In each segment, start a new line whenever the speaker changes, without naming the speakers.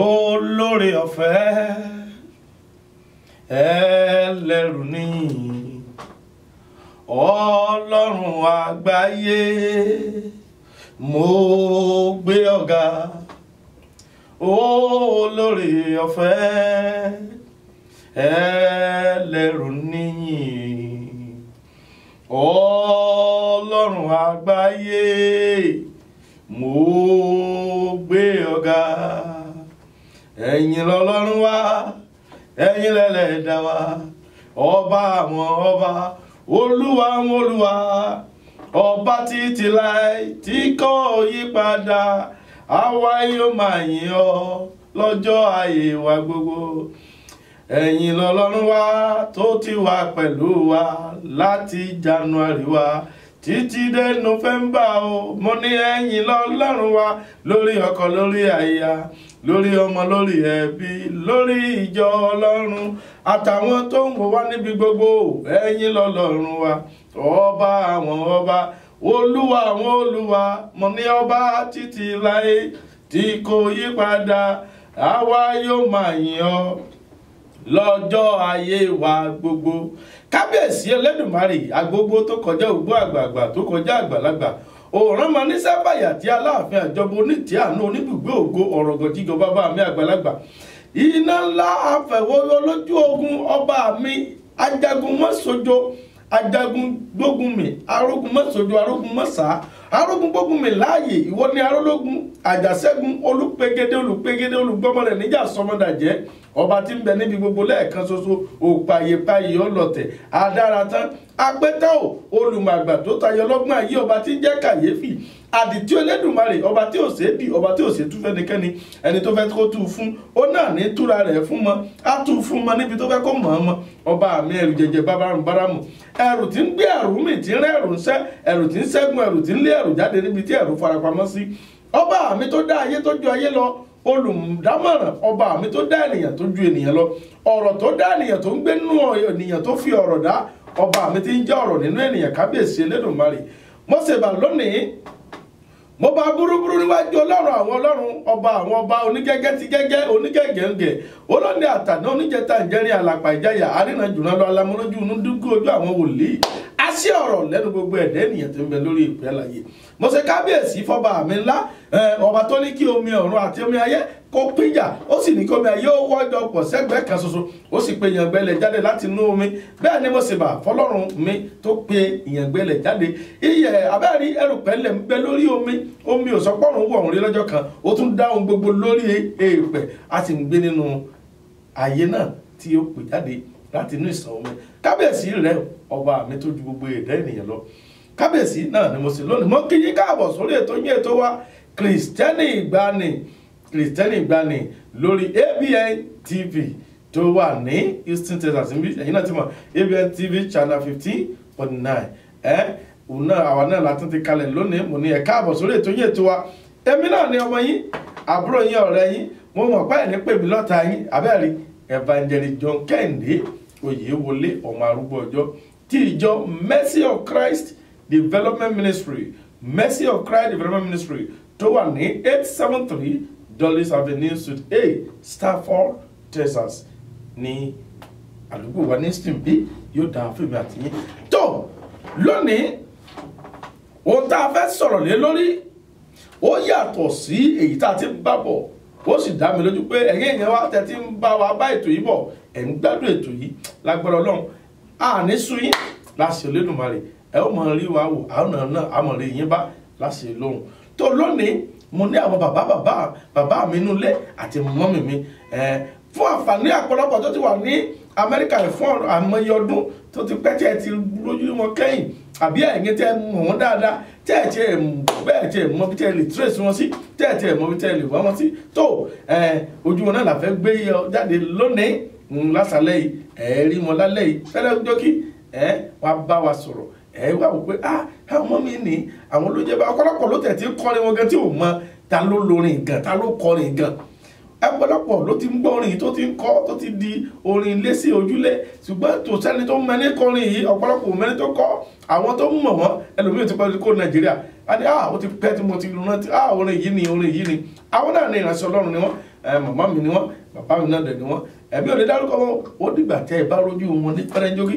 Olóore ọ̀fẹ́ ẹlẹ́rù ni Ọlọ́run àgbáyé, mo gbé ọ̀gá. Olóore ọ̀fẹ́ ẹlẹ́rù ni Ọlọ́run àgbáyé, mo gbé ọ̀gá. Ẹ̀yin lọ́lọ́run wa, ẹ̀yin lẹ́lẹ́dà wa, ọba àwọn ọba, olúwa àwọn olúwa, ọba títí láì tí kò yípadà. Àwa yóò máa yìn ọ́ lọ́jọ́ ayé wa gbogbo. Ẹ̀yin lọ́lọ́run wa tó ti wà pẹ̀lú wa láti January wa títí dé November o. Mo ní ẹ̀yin lọ́lọ́run wa lórí ọkọ, lórí aya, lórí ọmọ, lórí ẹbí, lórí ìjọ Ọlọ́run àtàwọn tó ń wò wá níbi gbogbo. Ẹ̀yin lọ́lọ́run wa, ọba àwọn ọba, olúwa àwọn olúwa. Mo ní ọba títí láé tí kò yípadà. Àwa yóò máa yìn ọ́ lọ́jọ́ ayé wa gbogbo. Kábíyèsí Elédùmarè, agbogbo tó kọjá ògbó àgbààgbà tó kọjá àgbàlagbà, òòrùn ma ní sábàyà tí Aláàfin àjọbọ onítìí àánú oníbùgbé ògo ọ̀rọ̀gọ̀jígọ̀ bàbá mi àgbàlagbà. Iná ńlá afẹ̀wọ́yọ́ lójú ogun, ọba mi ajagun mọ́sọjọ́, ajagun gbógun mi, arógun mọ́sọjọ́, arógun mọ́sà, arógun gbógun mi láàyè. Ìwọ ni arólógun àjàṣẹ́gun, olùpegede olùpegede olùgbọ́mọlẹ̀ níjà sọmọdàjẹ́. Ọba tí ń bẹ níbi gbogbo lẹ́ẹ̀kan ṣoṣo, òpàyèpàyè ọlọ̀tẹ̀ adára tán apẹ́tẹ́ ò olùmọ̀gbà tó tayọ lọ́gbọ́n ayé. Ọba tí ń jẹ́ kàyéfì àdìtí Elédùmarè, ọba tí ò ṣe é bì, ọba tí ò ṣe tú fẹ́nikẹ́ni. Ẹni tó fẹ́ kó tú fún ó náà ní túra rẹ̀ fún mọ́, á tú fún mọ́ níbi tó fẹ́ kó mọ̀ ọ́ mọ́. Ọba mi ẹrù jẹjẹ báramu, ẹrù tí ń gbé ẹrù mi, tí ń rẹ́ ẹrù ń sẹ́, ẹrù tí ń ṣẹ́gun, ẹrù tí ń lé ẹrù jáde níbi tí ẹrù farapamọ́ sí. Ọba mi tó dá ayé tó ju ayé lọ, olùdámọ̀ràn, ọba mi tó dá ènìyàn tó ju ènìyàn lọ, ọ̀rọ̀ tó dá ènìyàn tó ń gbé nínú ènìyàn tó fi ọ̀rọ̀ dá, ọba mi tí ń jẹ́ ọ̀rọ̀ nínú ènìyàn. Kábíyèsí Elédùmarè, mo ṣèbà lónìí, mo bá burúburú níwájú Ọlọ́run àwọn ọlọ́run, ọba àwọn ọba, onígẹ́gẹ́ ti gẹ́gẹ́, onígẹ́gẹ́ǹgẹ́, olóńdè àtàná, oníjẹta ìjẹrin, àlàpà ìjayà, arínà jùlọ lọ, alamọ́lójú inú dúkú ojú àwọn wòlíì, àṣẹ ọ̀rọ̀ lẹ́nu gbogbo ẹ̀dá ènìyàn tó ń bẹ lórí ìpẹ́ àlàyé. Mo ṣe kábíyèsí fọba mi ńlá, ọba tó ní kí omi ọ̀run àti omi ayé kó pínyà, ó sì ní kí omi ayé ó wọ́jọ pọ̀ sẹ́gbẹ̀ẹ́ kan ṣoṣo, ó sì pe ìyàngbẹ́lẹ̀ jáde láti inú omi. Bẹ́ẹ̀ ni mo sì bà fọlọ́run mi tó pe ìyàngbẹ́lẹ̀ jáde. Iyẹ̀ abẹ́rí erùpẹ̀ lẹ̀ ń bẹ lórí omi, omi ò sọ pọ́run wọ̀ òun rí lọ́jọ́ kan, ó tún dá ohun gbogbo lórí èèpẹ̀, a sì ń gbé nínú ayé náà tí ó pè jáde láti inú ìsàn omi. Kábíyèsí rẹ ọba mi tó ju gbogbo ẹ̀dá ènìyàn lọ. Kábíyèsí náà ni mo sì lónìí. Mo kí yín káàbọ̀ sórí ètò yín, ètò wa Kristẹni Ìgbàanì lórí ABN TV tó wà ní Houston, Texas. Ẹ̀yin náà ti mọ̀ ABN TV channel 15.9. Àwa náà látún ti kalẹ̀ lónìí. Mo ní ẹ káàbọ̀ sórí ètò yín, ètò wa. Èmi náà ni ọmọ yín, àbúrò yín, ọ̀rẹ́ yín. Mo mọ̀ pé ẹni pè mí lọ́ta yín, abẹ́rẹ́ Evangelist John Kẹ́hìndé Oyèwọlé ọmọ arúgbó ọjọ́ tí ìjọ Mercy of Christ Development Ministry, Mercy of Christ Development Ministry tó wà ní 873 Dulles Avenue Suite A, Stafford, Texas ní àdúgbò wa ní Houston bí yóò dáa fún mi àti yín. Tó lónìí ohun tá a fẹ́ sọ̀rọ̀ lé lórí ó yàtọ̀ sí èyí tá a ti ń bá bọ̀. Ó sì dá mi lójú pé ẹ̀yin èèyàn wa tẹ́ ti ń bá wa bá ètò yìí bọ̀, ẹ̀ ń gbádùn ètò yìí lágbára Ọlọ́run. Àní sú yín láṣẹ Olódùmarè, ẹ ó mọ̀ rí wa wò, àwọn náà a mọ̀ rí yín bá láṣẹ lóhùn. Tó lónìí mo ní àwọn bàbá mi nulẹ̀ àti mọ́mì mi fún àǹfààní àpọ̀lọpọ̀ tó ti wà ní Amẹ́ríkà fún àmọye ọdún tó ti pẹ́ tí ẹ ti lójú wọn kẹ́yìn, àbí ẹ̀yin tẹ́ mọ̀ wọ́n dáadáa, tẹ́ ẹ̀ tí ẹ̀ bẹ́ẹ̀ tí ẹ̀ mọ̀ bí tẹ́ ẹ lè trace wọn sí, tẹ́ ẹ̀ tí ẹ̀ mọ̀ bí tẹ́ ẹ lè wá wọn sí. Tó ojú wọn náà la fẹ́ gbé jáde lónìí lásàlẹ̀ yìí, rí wọn lálẹ́ yìí fẹ́lẹ́ jókì wọ́n bá wa sọ̀rọ̀ wá wò pé àwọn ọmọ mi ní àwọn ló jẹ́ bá ọ̀pọ̀lọpọ̀ ló tẹ̀ tí ń kọrin wọn gan tí ò mọ ta ló lórin gan ta ló kọrin gan ọ̀pọ̀lọpọ̀ ló ti ń gbọ́ orin yìí tó ti ń kọ́ tó ti di orin ilé sí ojúlé ṣùgbọ́n tó sẹ́ni tó mẹ́ni kọrin yìí ọ̀pọ̀lọpọ̀ mẹ́ni tó kọ́ àwọn tó mọ̀ wọ́n ẹlòmíràn ti pẹ́ kó Nàìjíríà a ní ó ti pẹ́ tí mo ti rántí orin yìí ni àwọn náà ní ìránṣẹ́ Ọlọ́run ni wọ́n màmá mi ni wọ́n bàbá mi náà dẹ̀ ni wọ́n ẹ̀mí ò lè dárúkọ wọn ó dìgbà tẹ́ ẹ bá rójú wọn ní pẹ́rẹ́njógí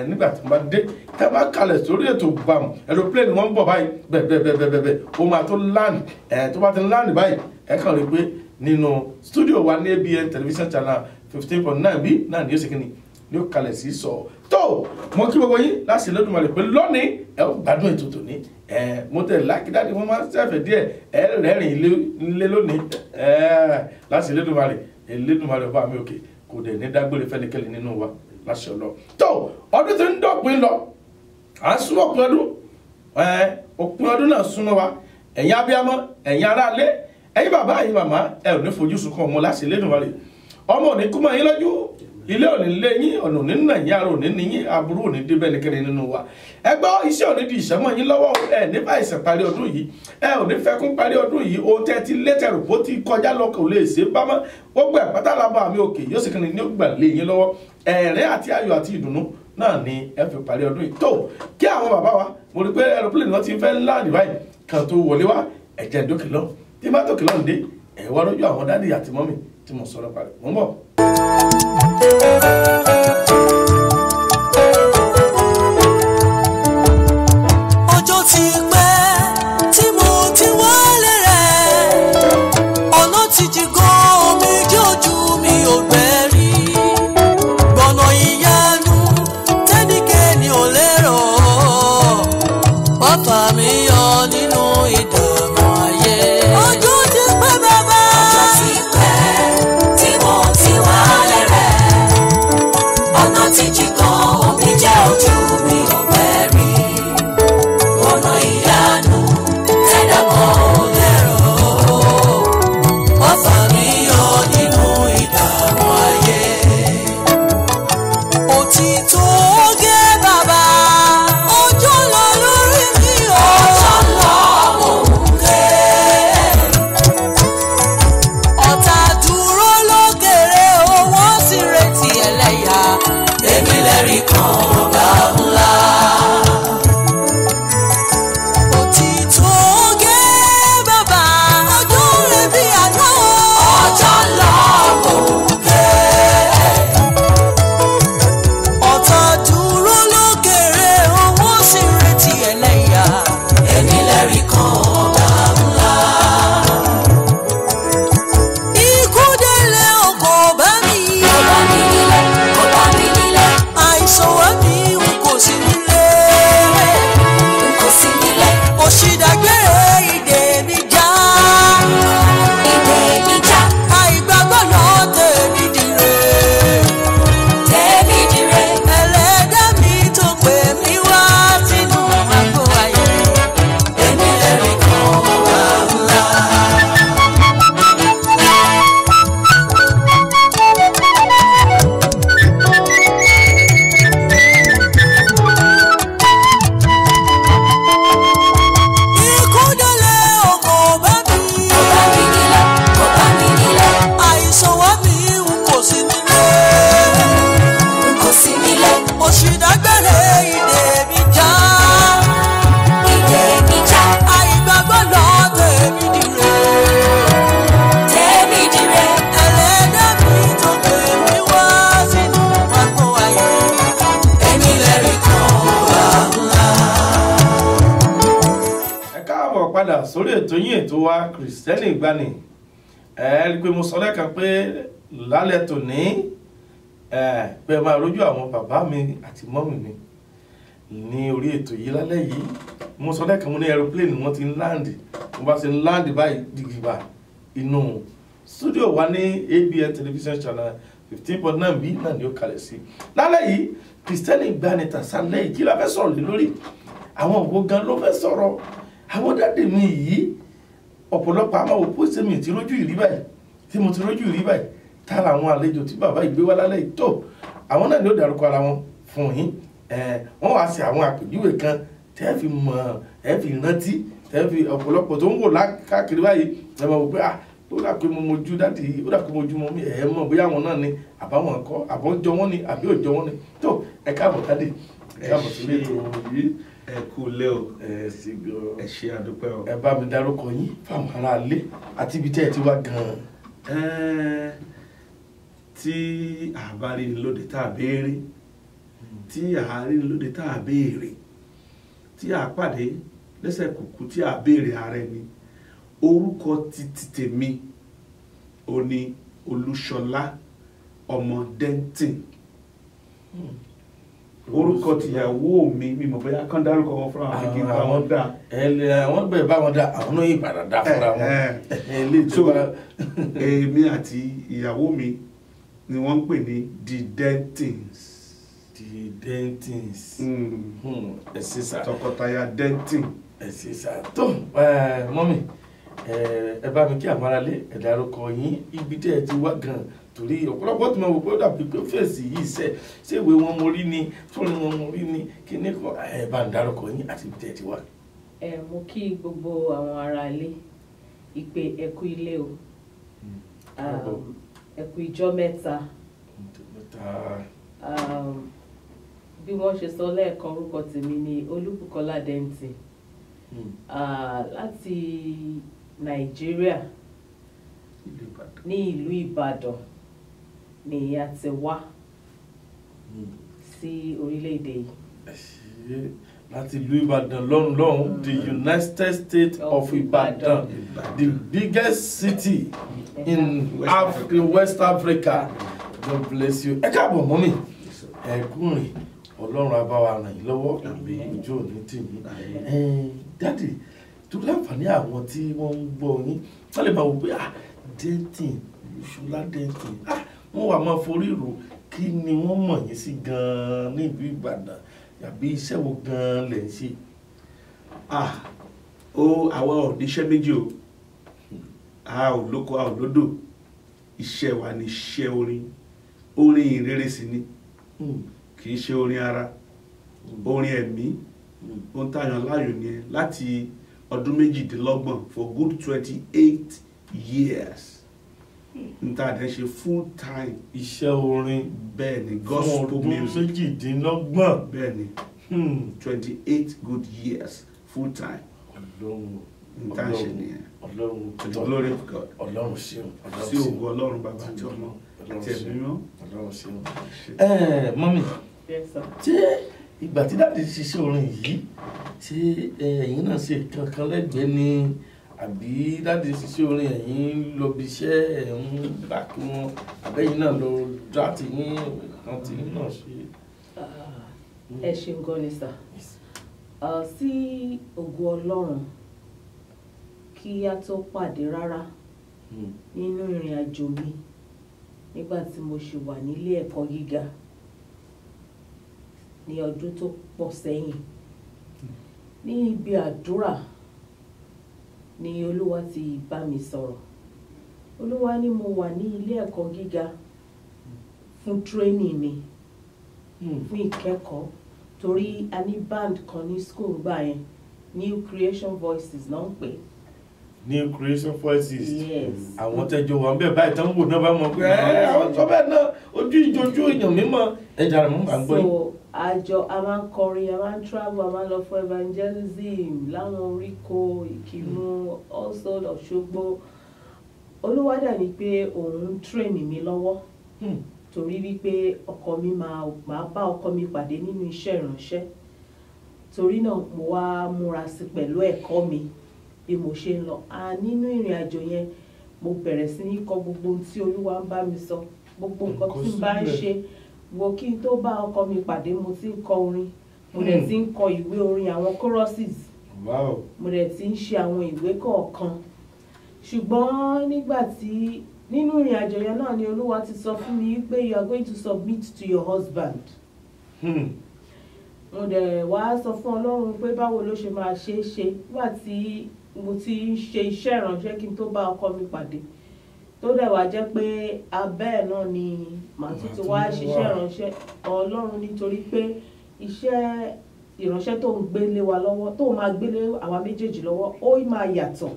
nígbà tí wọ́n bá dé tẹ́ bá kalẹ̀ sórí ètò bam aeroplane wọn ń bọ̀ báyìí bẹ́ẹ̀ ó máa tó land tó bá ti land báyìí ẹ kàn rí pé nínú studio wa ní ABN television channel 15.9 bí náà ní ó sì kí ni ní ó kalẹ̀ sí sọ tó mo kí gbogbo yín láti Elédùmarè pé lónìí ẹ ó gbádùn ètò tòní mo tẹ̀ lákìdáni wọ́n máa ń sẹ́fẹ̀ díẹ̀ rẹ́rìn ilé lónìí láti Elédùmarè ọba mi òkè kò dẹ̀ ní dágbére fẹ́nikẹ́ni nínú wa láṣẹ Ọlọ́run tó ọdún tó ń dọ̀pin lọ à ń súnmọ́ òpin ọdún náà súnmọ́ wa ẹ̀yin abiyamọ ẹ̀yin aráalé ẹ̀yin bàbá ẹ̀yin màmá ẹ ò ní fojú sunkún ọmọ láti Elédùmarè ọmọ ò ní kú mọ́ yín lójú ilé ò ní lé yín ọ̀nà ò ní nà yín ara ò ní ní yín aburú ò ní dé bẹ́ẹ̀ nìkẹ́ni nínú wa ẹ gbọ́ iṣẹ́ ò ní di ìṣẹ́mọ̀ yín lọ́wọ́ ẹ ní bá ìsẹ̀ parí ọdún yìí ẹ ò ní fẹ́kún parí ọdún yìí ohun tẹ́ ti létẹ̀rù bó ti kọjá lọ́kọ̀ ò lè ṣe bá mọ́ gbogbo ẹ̀ pátá lábọ́ àmì òkè yóò sì kí ni ní gbà lé yín lọ́wọ́ ẹ̀rẹ́ àti ayọ̀ àti ìdùnnú náà ni ẹ fi parí ọdún yìí tó kí àwọn bàbá wa mo rí pé aeroplane wọn ti fẹ́ láàdì báyìí kan tó wọlé wá ẹ̀jẹ̀ dókè lọ tí bá dókè lọ́n dé ẹ̀ wá lójú àwọn dádì àti mọ́mì tí mo sọ̀rọ̀ parí mo ń bọ̀.
ọjọ́ ti pẹ́ tí mo ti wálé rẹ̀ ọ̀nà ti jí gan omi jẹ́ ojú mi ò gbẹ́rí gbọ̀nà ìyanu tẹ́nikẹ́ni ò lérò bàbá mi yọ nínú ìdààmú ayé. ọjọ́ ti pẹ́ bàbá. ọjọ́ ti pẹ́ tí mo ti wálé rẹ̀ ọ̀nà ti jí gan omi jẹ́ ojú mi ò gbẹ́rí gbọ̀nà ìyanu tẹ́nikẹ́ni ò lérò bàbá mi yọ nínú ìdààmú ayé. Òtítọ́ gẹ́ bàbá ọjọ́ lọ lórí mi o. ọjọ́ lọ òǹkẹ́. ọ̀tá dúró lókèrè owó sì retí ẹlẹ́yà. èmi lẹ́rìí kan ọ̀gá ńlá. Òtítọ́ gẹ́ bàbá ọjọ́ rẹ̀ bí àná. ọjọ́ lọ òǹkẹ́. ọ̀tá dúró lókèrè owó sì retí ẹlẹ́yà. èmi lẹ́rìí kan ọ̀gá ńlá. ikú délé ọkọ̀ bá mi. kò bá mi nílẹ̀ kò bá mi nílẹ̀. àìsàn wá mi n kò sí nílé. n kò sí nílẹ̀. òṣìdàgbére ìdè mi já. ìdè mi já. àìgbàgbọ́ lọ tèmi dire. tèmi dire. ẹlẹ́dàá mi tó pè mí wá sínú àgbo ayé. èmi lẹ́rìí kan ọ̀gá ńlá. ikú délé ọkọ̀ bá mi. kò bá mi nílẹ̀ kò bá mi nílẹ̀. àìsàn wá mi n kò sí nílé. n kò sí nílẹ̀. òṣìdàgbére ìdè mi já. ìdè mi já. àìgbàgbọ́ lọ tèmi dire. tèmi dire. ẹlẹ́dàá mi tó pè mí wá sínú àgbo ayé. èmi lẹ́rìí kan ọ̀gá ńlá.
ẹ káàbọ̀ padà sórí ètò yín ètò wa Kristẹni Ìgbàanì ẹ rí i pé mo sọ lẹ́ẹ̀kan pé lálẹ́ tòní pé máa rójú àwọn bàbá mi àti mọ́mì mi ní orí ètò yìí lálẹ́ yìí mo sọ lẹ́ẹ̀kan mo ní aeroplane wọ́n ti ń láǹdì wọ́n bá ti ń láǹdì báyìí dìgbà inú studio wa ní ABN television channel 15.9 bí náà ni ó kalẹ̀ sí lálẹ́ yìí Kristẹni Ìgbàanì tàṣálẹ́ yìí kí la fẹ́ sọ̀rọ̀ lé lórí àwọn òwò gan ló fẹ́ sọ̀rọ̀ àwọn dáàdì mi yìí ọ̀pọ̀lọpọ̀ àmọ́ òpó ṣe mi ti rójú ìrí báyìí tí mo ti rójú ìrí báyìí tára àwọn àlejò tí bàbá ìgbé wá lálẹ́ yìí tó àwọn náà ni ó dárúkọ ara wọn fún yín wọ́n wá sí àwọn àpèjúwe kan tẹ́ fi mọ̀ ẹ́ fi rántí tẹ́ fi ọ̀pọ̀lọpọ̀ tó ń wò káàkiri báyìí ẹ máa wò pé ó dà pé mo mojú dáàdì ó dà pé mo mojú mọ́ mi mọ̀ bóyá àwọn náà ni àbáwọn kọ́ àbọ̀ jọ wọ́n ni àbí ò jọ wọ́n ni tó ẹ káàbọ̀ dáàdì ẹ káàbọ̀ sílé ètò yìí.
ẹ kú lé o
sí gan.
ẹ ṣe àdúpẹ́ o.
ẹ bá mi dárúkọ yín fáwọn aráalé àti ibi tẹ́ ẹ ti wá gan-an.
tí a bá rí ni lóde tá a béèrè tí a rí ni lóde tá a béèrè tí a pàdé lẹ́sẹ̀ kùkú tí a béèrè ara ẹni orúkọ títí tèmi ò ní Olúṣọlá ọmọ Denton orúkọ tìyàwó mi mímọ bóyá kán dárúkọ wọn fúnra wọn kí n bá wọn dá.
àwọn bẹ̀rẹ̀ bá wọn dá àwọn náà yí padà dá fúnra wọn.
so èmi àti ìyàwó mi ni wọ́n ń pè ní the Dentons.
The Dentons. ẹ ṣe sá.
tọkọtaya Denton.
ẹ ṣe sá tó mọ́mì ẹ bá mi kí àwọn aráalé ẹ dárúkọ yín ibi tẹ́ ẹ ti wá gan-an torí ọ̀pọ̀lọpọ̀ tí mo wò pé ó dàbí pé fèsì yìí ṣé ìwé wọn mo rí ni fúnni wọn mo rí ni kí ní kọ́ ẹ bá ń dárúkọ yín àti ibi tẹ́ ẹ ti wá.
mo kí gbogbo àwọn aráalé ìpè ẹ kú ilé o ẹ kú ìjọ́ mẹ́ta bí wọ́n ṣe sọ lẹ́ẹ̀kan orúkọ tèmi ni Olúbùkọ́lá Denton láti Nàìjíríà ní ìlú Ìbàdàn ni a ti wá sí orílẹ̀-èdè yìí.
láti ìlú Ìbàdàn lọ́hùn the United States of Ibadan the biggest city in West Africa. God bless you. ẹ káàbọ̀ mọ́mì ẹ kúrin Ọlọ́run á bá wa ràn yín lọ́wọ́ ojú òní tì yín. Dáàdì tó láǹfààní àwọn tí wọ́n ń gbọ́ yín wọ́n lè máa wò pé Denton Olúṣọlá Denton wọ́n wà máa forí rò kí ni wọ́n mọ̀ yín sí gan-an ní ìlú Ìbàdàn àbí iṣẹ́ wo gan-an lẹ̀ ń ṣe.
àwa ò níṣẹ́ méjì o a ò lóko a ò lódò iṣẹ́ wa ni iṣẹ́ orin ìrere sí ni kì í ṣe orin ara orin ẹ̀mí ohun táyàn láàyò ni láti ọdún 28 for good 28 years níta àdé ṣe full time
iṣẹ́ orin
bẹ́ẹ̀ ni gospel music
28
bẹ́ẹ̀ ni 28 good years full time níta ṣe nìyẹn glory of God
Ọlọ́run ṣeun
sí ògo Ọlọ́run bàbá àti ọmọ àti ẹ̀mí mímọ́.
Ọlọ́run ṣeun. Mọ́mì ṣé ìgbà tí dáàdì ṣiṣẹ́ orin yìí ṣé ẹ̀yin náà ṣe kankan lẹ́gbẹ̀ẹ́ ni àbí dáàdì ṣiṣẹ́ orin ẹ̀yin lọ bí iṣẹ́ ẹ̀ ń gbà kí wọ́n àbẹ́yìn náà lọ dá ti yín kan tí yín náà ṣe.
ẹ ṣeun gan ni sà sí ògo Ọlọ́run kí a tó pàdé rárá nínú ìrìn àjò mi nígbà tí mo ṣì wà nílé ẹ̀kọ́ gíga ní ọdún tó pọ̀ sẹ́yìn ní ibi àdúrà ni Olúwa ti bá mi sọ̀rọ̀ Olúwa ní mo wà ní ilé ẹ̀kọ́ gíga fún training mi fún ìkẹ́kọ̀ọ́ torí a ní band kan ní school gbà yẹn New Creation Voices náà ń pè é.
New Creation Voices.
Yes.
Àwọn tẹjọ wà ń bẹ báyìí tán wò náà bá mọ̀ pé àwọn sọ bẹ́ẹ̀ náà ojú ìjọjú èèyàn mímọ́ ẹja rẹ̀ mú bá ń gbọ́ yìí.
So a máa ń kọrin a máa ń travel a máa ń lọ fún evangelism láwọn oríko Ìkìnnú also Òṣogbo Olúwa dà ní pé òun ń train mi lọ́wọ́ torí wípé ọkọ mi máa bá ọkọ mi pàdé nínú iṣẹ́ ìránṣẹ́ torí náà mo wá múra sí pẹ̀lú ẹ̀kọ́ mi bí mo ṣe ń lọ nínú ìrìn àjò yẹn mo bẹ̀rẹ̀ sí ní kọ gbogbo ohun tí Olúwa ń bá mi sọ gbogbo nǹkan tí n bá ń ṣe wo kí n tó bá ọkọ mi pàdé mo ti ń kọ orin mo dẹ̀ ti ń kọ ìwé orin àwọn choruses mo dẹ̀ ti ń ṣe àwọn ìwé kọ̀ọ̀kan ṣùgbọ́n nígbà tí nínú ìrìn àjò yẹn náà ni Olúwa ti sọ fún mi pé you are going to submit to your husband. Mo dẹ̀ wá sọ fún Ọlọ́run pé báwo ló ṣe máa ṣe é ṣe nígbà tí mo ti ń ṣe iṣẹ́ ìránṣẹ́ kí n tó bá ọkọ mi pàdé tó dẹ̀ wá jẹ́ pé abẹ́ ẹ̀ náà ni màá tún ti wá ṣiṣẹ́ ìránṣẹ́ Ọlọ́run nítorí pé iṣẹ́ ìránṣẹ́ tó ń gbélé wa lọ́wọ́ tó máa gbélé àwa méjèèjì lọ́wọ́ ó máa yàtọ̀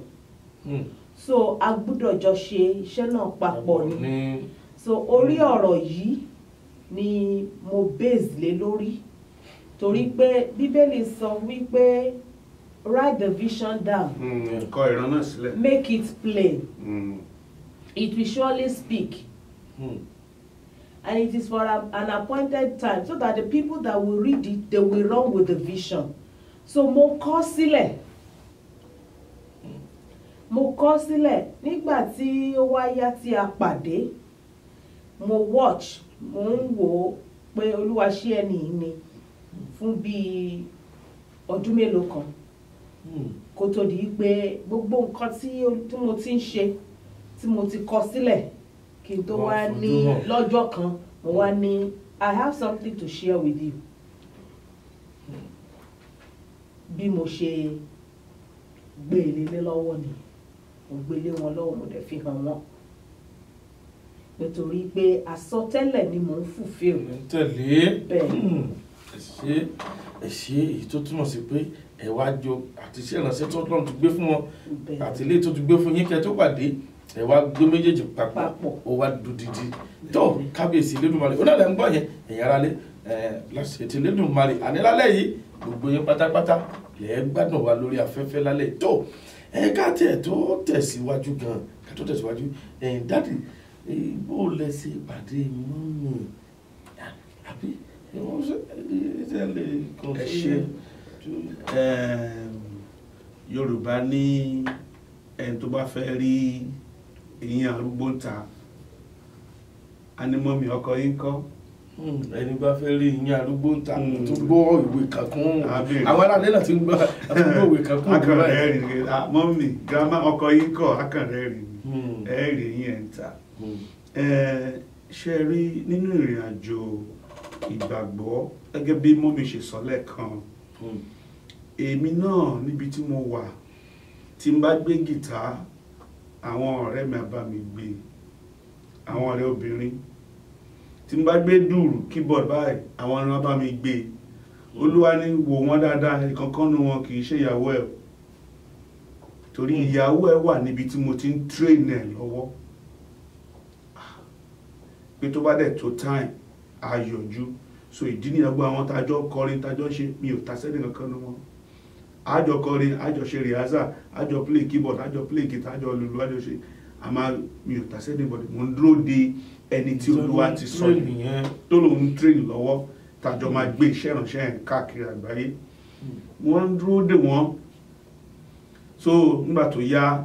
so a gbúdọ̀ jọ ṣe iṣẹ́ náà papọ̀ ni so orí ọ̀rọ̀ yìí ni mo base lé lórí torí pé bíbélì sọ wípé write the vision down
kọ ìran náà sílẹ̀.
make it plain it will surely speak and it is for an appointed time so that the people that will read it they will run with the vision so mo kọ sílẹ̀ nígbà tí ó wá yá tí a pàdé mo watch mo ń wò ó pé olúwa ṣé ẹni yìí ni fún bíi ọdún mélòó kan kó tó di pé gbogbo nǹkan tí mo ti ń ṣe tí mo ti kọ sílẹ̀ kí n tó wá ní lọ́jọ́ kan mo wá ní I have something to share with you bí mo ṣe gbé ilé lọ́wọ́ ni mo gbélé wọn lọ́wọ́ mo dẹ̀ fi hàn wọ́n nítorí pé àsọtẹ́lẹ̀ ni mò ń fulfill.
tẹ̀lé
bẹ́ẹ̀
ẹ ṣe èyí tó túmọ̀ sí pé ẹ wá jọ àti iṣẹ́ ìránṣẹ́ tó lọ́n ti gbé fún wọn àti ilé tó ti gbé fún yín kẹ́ tó pàdé ẹ wá gbé méjèèjì papọ̀ ó wá dúdídí tó kábíyèsí Elédùmarè ó náà lẹ́ ń gbọ́ yẹn ẹ̀yin aráalé láti ètò Elédùmarè àní lálẹ́ yìí gbogbo yín pátápátá lẹ́ gbádùn wa lórí afẹ́fẹ́ lálẹ́ tó ká tiẹ̀ tó tẹ̀síwájú gan ká tó tẹ̀síwájú dáàdì bó lẹ ṣe pàdé mọ́mì àbí wọ́n ṣe lè kàn sí
Yorùbá ní ẹni tó bá fẹ́ rí eyín arúgbó ń ta a ní mọ́mì ọkọ yín kọ́
ẹni bá fẹ́ rí eyín arúgbó ń ta tó gbọ́ ìwé kankun àwọn aráàlú náà ti ń gbọ́ ìwé kankun
akànrẹ́ rìn mọ́mì girama ọkọ yín kọ́ akànrẹ́ rìn ẹ̀ẹ́rì eyín ẹ̀ ń ta ṣe rí nínú ìrìn àjò ìgbàgbọ́ gẹ́gẹ́ bí mọ́mì ṣe sọ lẹ́ẹ̀kan èmi náà níbi tí mo wà tí n bá gbé gìtá àwọn ọ̀rẹ́ mi bá mi gbé àwọn ọ̀rẹ́ obìnrin tí n bá gbé dùrù keyboard báyìí àwọn ọ̀rẹ́ bá mi gbé Olúwa ní wò wọ́n dáadáa ìkankan nu wọn kì í ṣe ìyàwó ẹ̀ torí ìyàwó ẹ̀ wà níbi tí mo ti ń train ẹ̀ lọ́wọ́ pé tó bá dẹ̀ tó time ayọ̀jú so ìdí ní ẹgbẹ́ àwọn tájọ́ kọrin tájọ́ ṣe mi ò ta sẹ́ni kankan ní wọn àjọ kọrin àjọ ṣe rìhásà àjọ play keyboard àjọ play guitar àjọ lulu àjọ ṣe àmà mi ò ta sẹ́ni bọ̀dẹ̀ mo ń dúró de ẹni tí Olúwa ti sọ nìyẹn tó lòun train lọ́wọ́ tájọ́ máa gbé iṣẹ́ ìránṣẹ́ yẹn káàkiri àgbáyé wọ́n ń dúró de wọ́n so nígbà tó yá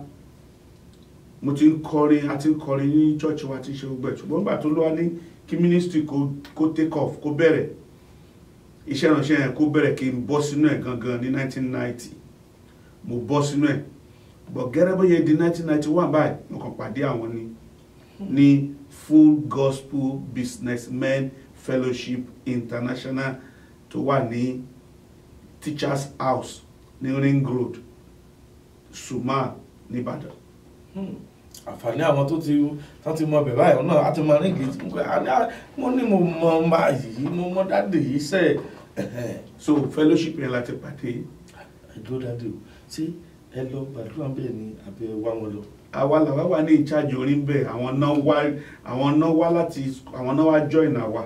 mo ti ń kọrin àti ń kọrin ní church wa ti ṣe gbogbo ẹ̀ ṣùgbọ́n nígbà tó lọ́wọ́ ní kí ministry kó take off kó bẹ̀rẹ̀ iṣẹ́ ìránṣẹ́ yẹn kó bẹ̀rẹ̀ kí n bọ́ sínú ẹ̀ gangan ní 1990 mo bọ́ sínú ẹ̀ but gẹ́rẹ́ bóyá di 1991 báyìí mo kàn pàdé àwọn ní Full Gospel Businessmen Fellowship International tó wà ní Teachers House ní Ring Road Suma nìbàdàn.
àǹfààní àwọn tó ti mọ bẹ̀ báyìí náà á ti mọ ríngì mo ní mo mọ máa yìí mo mọ dáàdì yìí sẹ́
so fellowship yẹn láti pàdé.
ẹ̀dọ́ dáàdì o ṣé ẹ lọ gbàdúrà bẹ́ẹ̀ ni àbí ẹ wá wọn lọ.
àwa làwa wà ní ìcháàjì orin bẹ́ẹ̀ àwọn náà wá láti àwọn náà wá join àwa.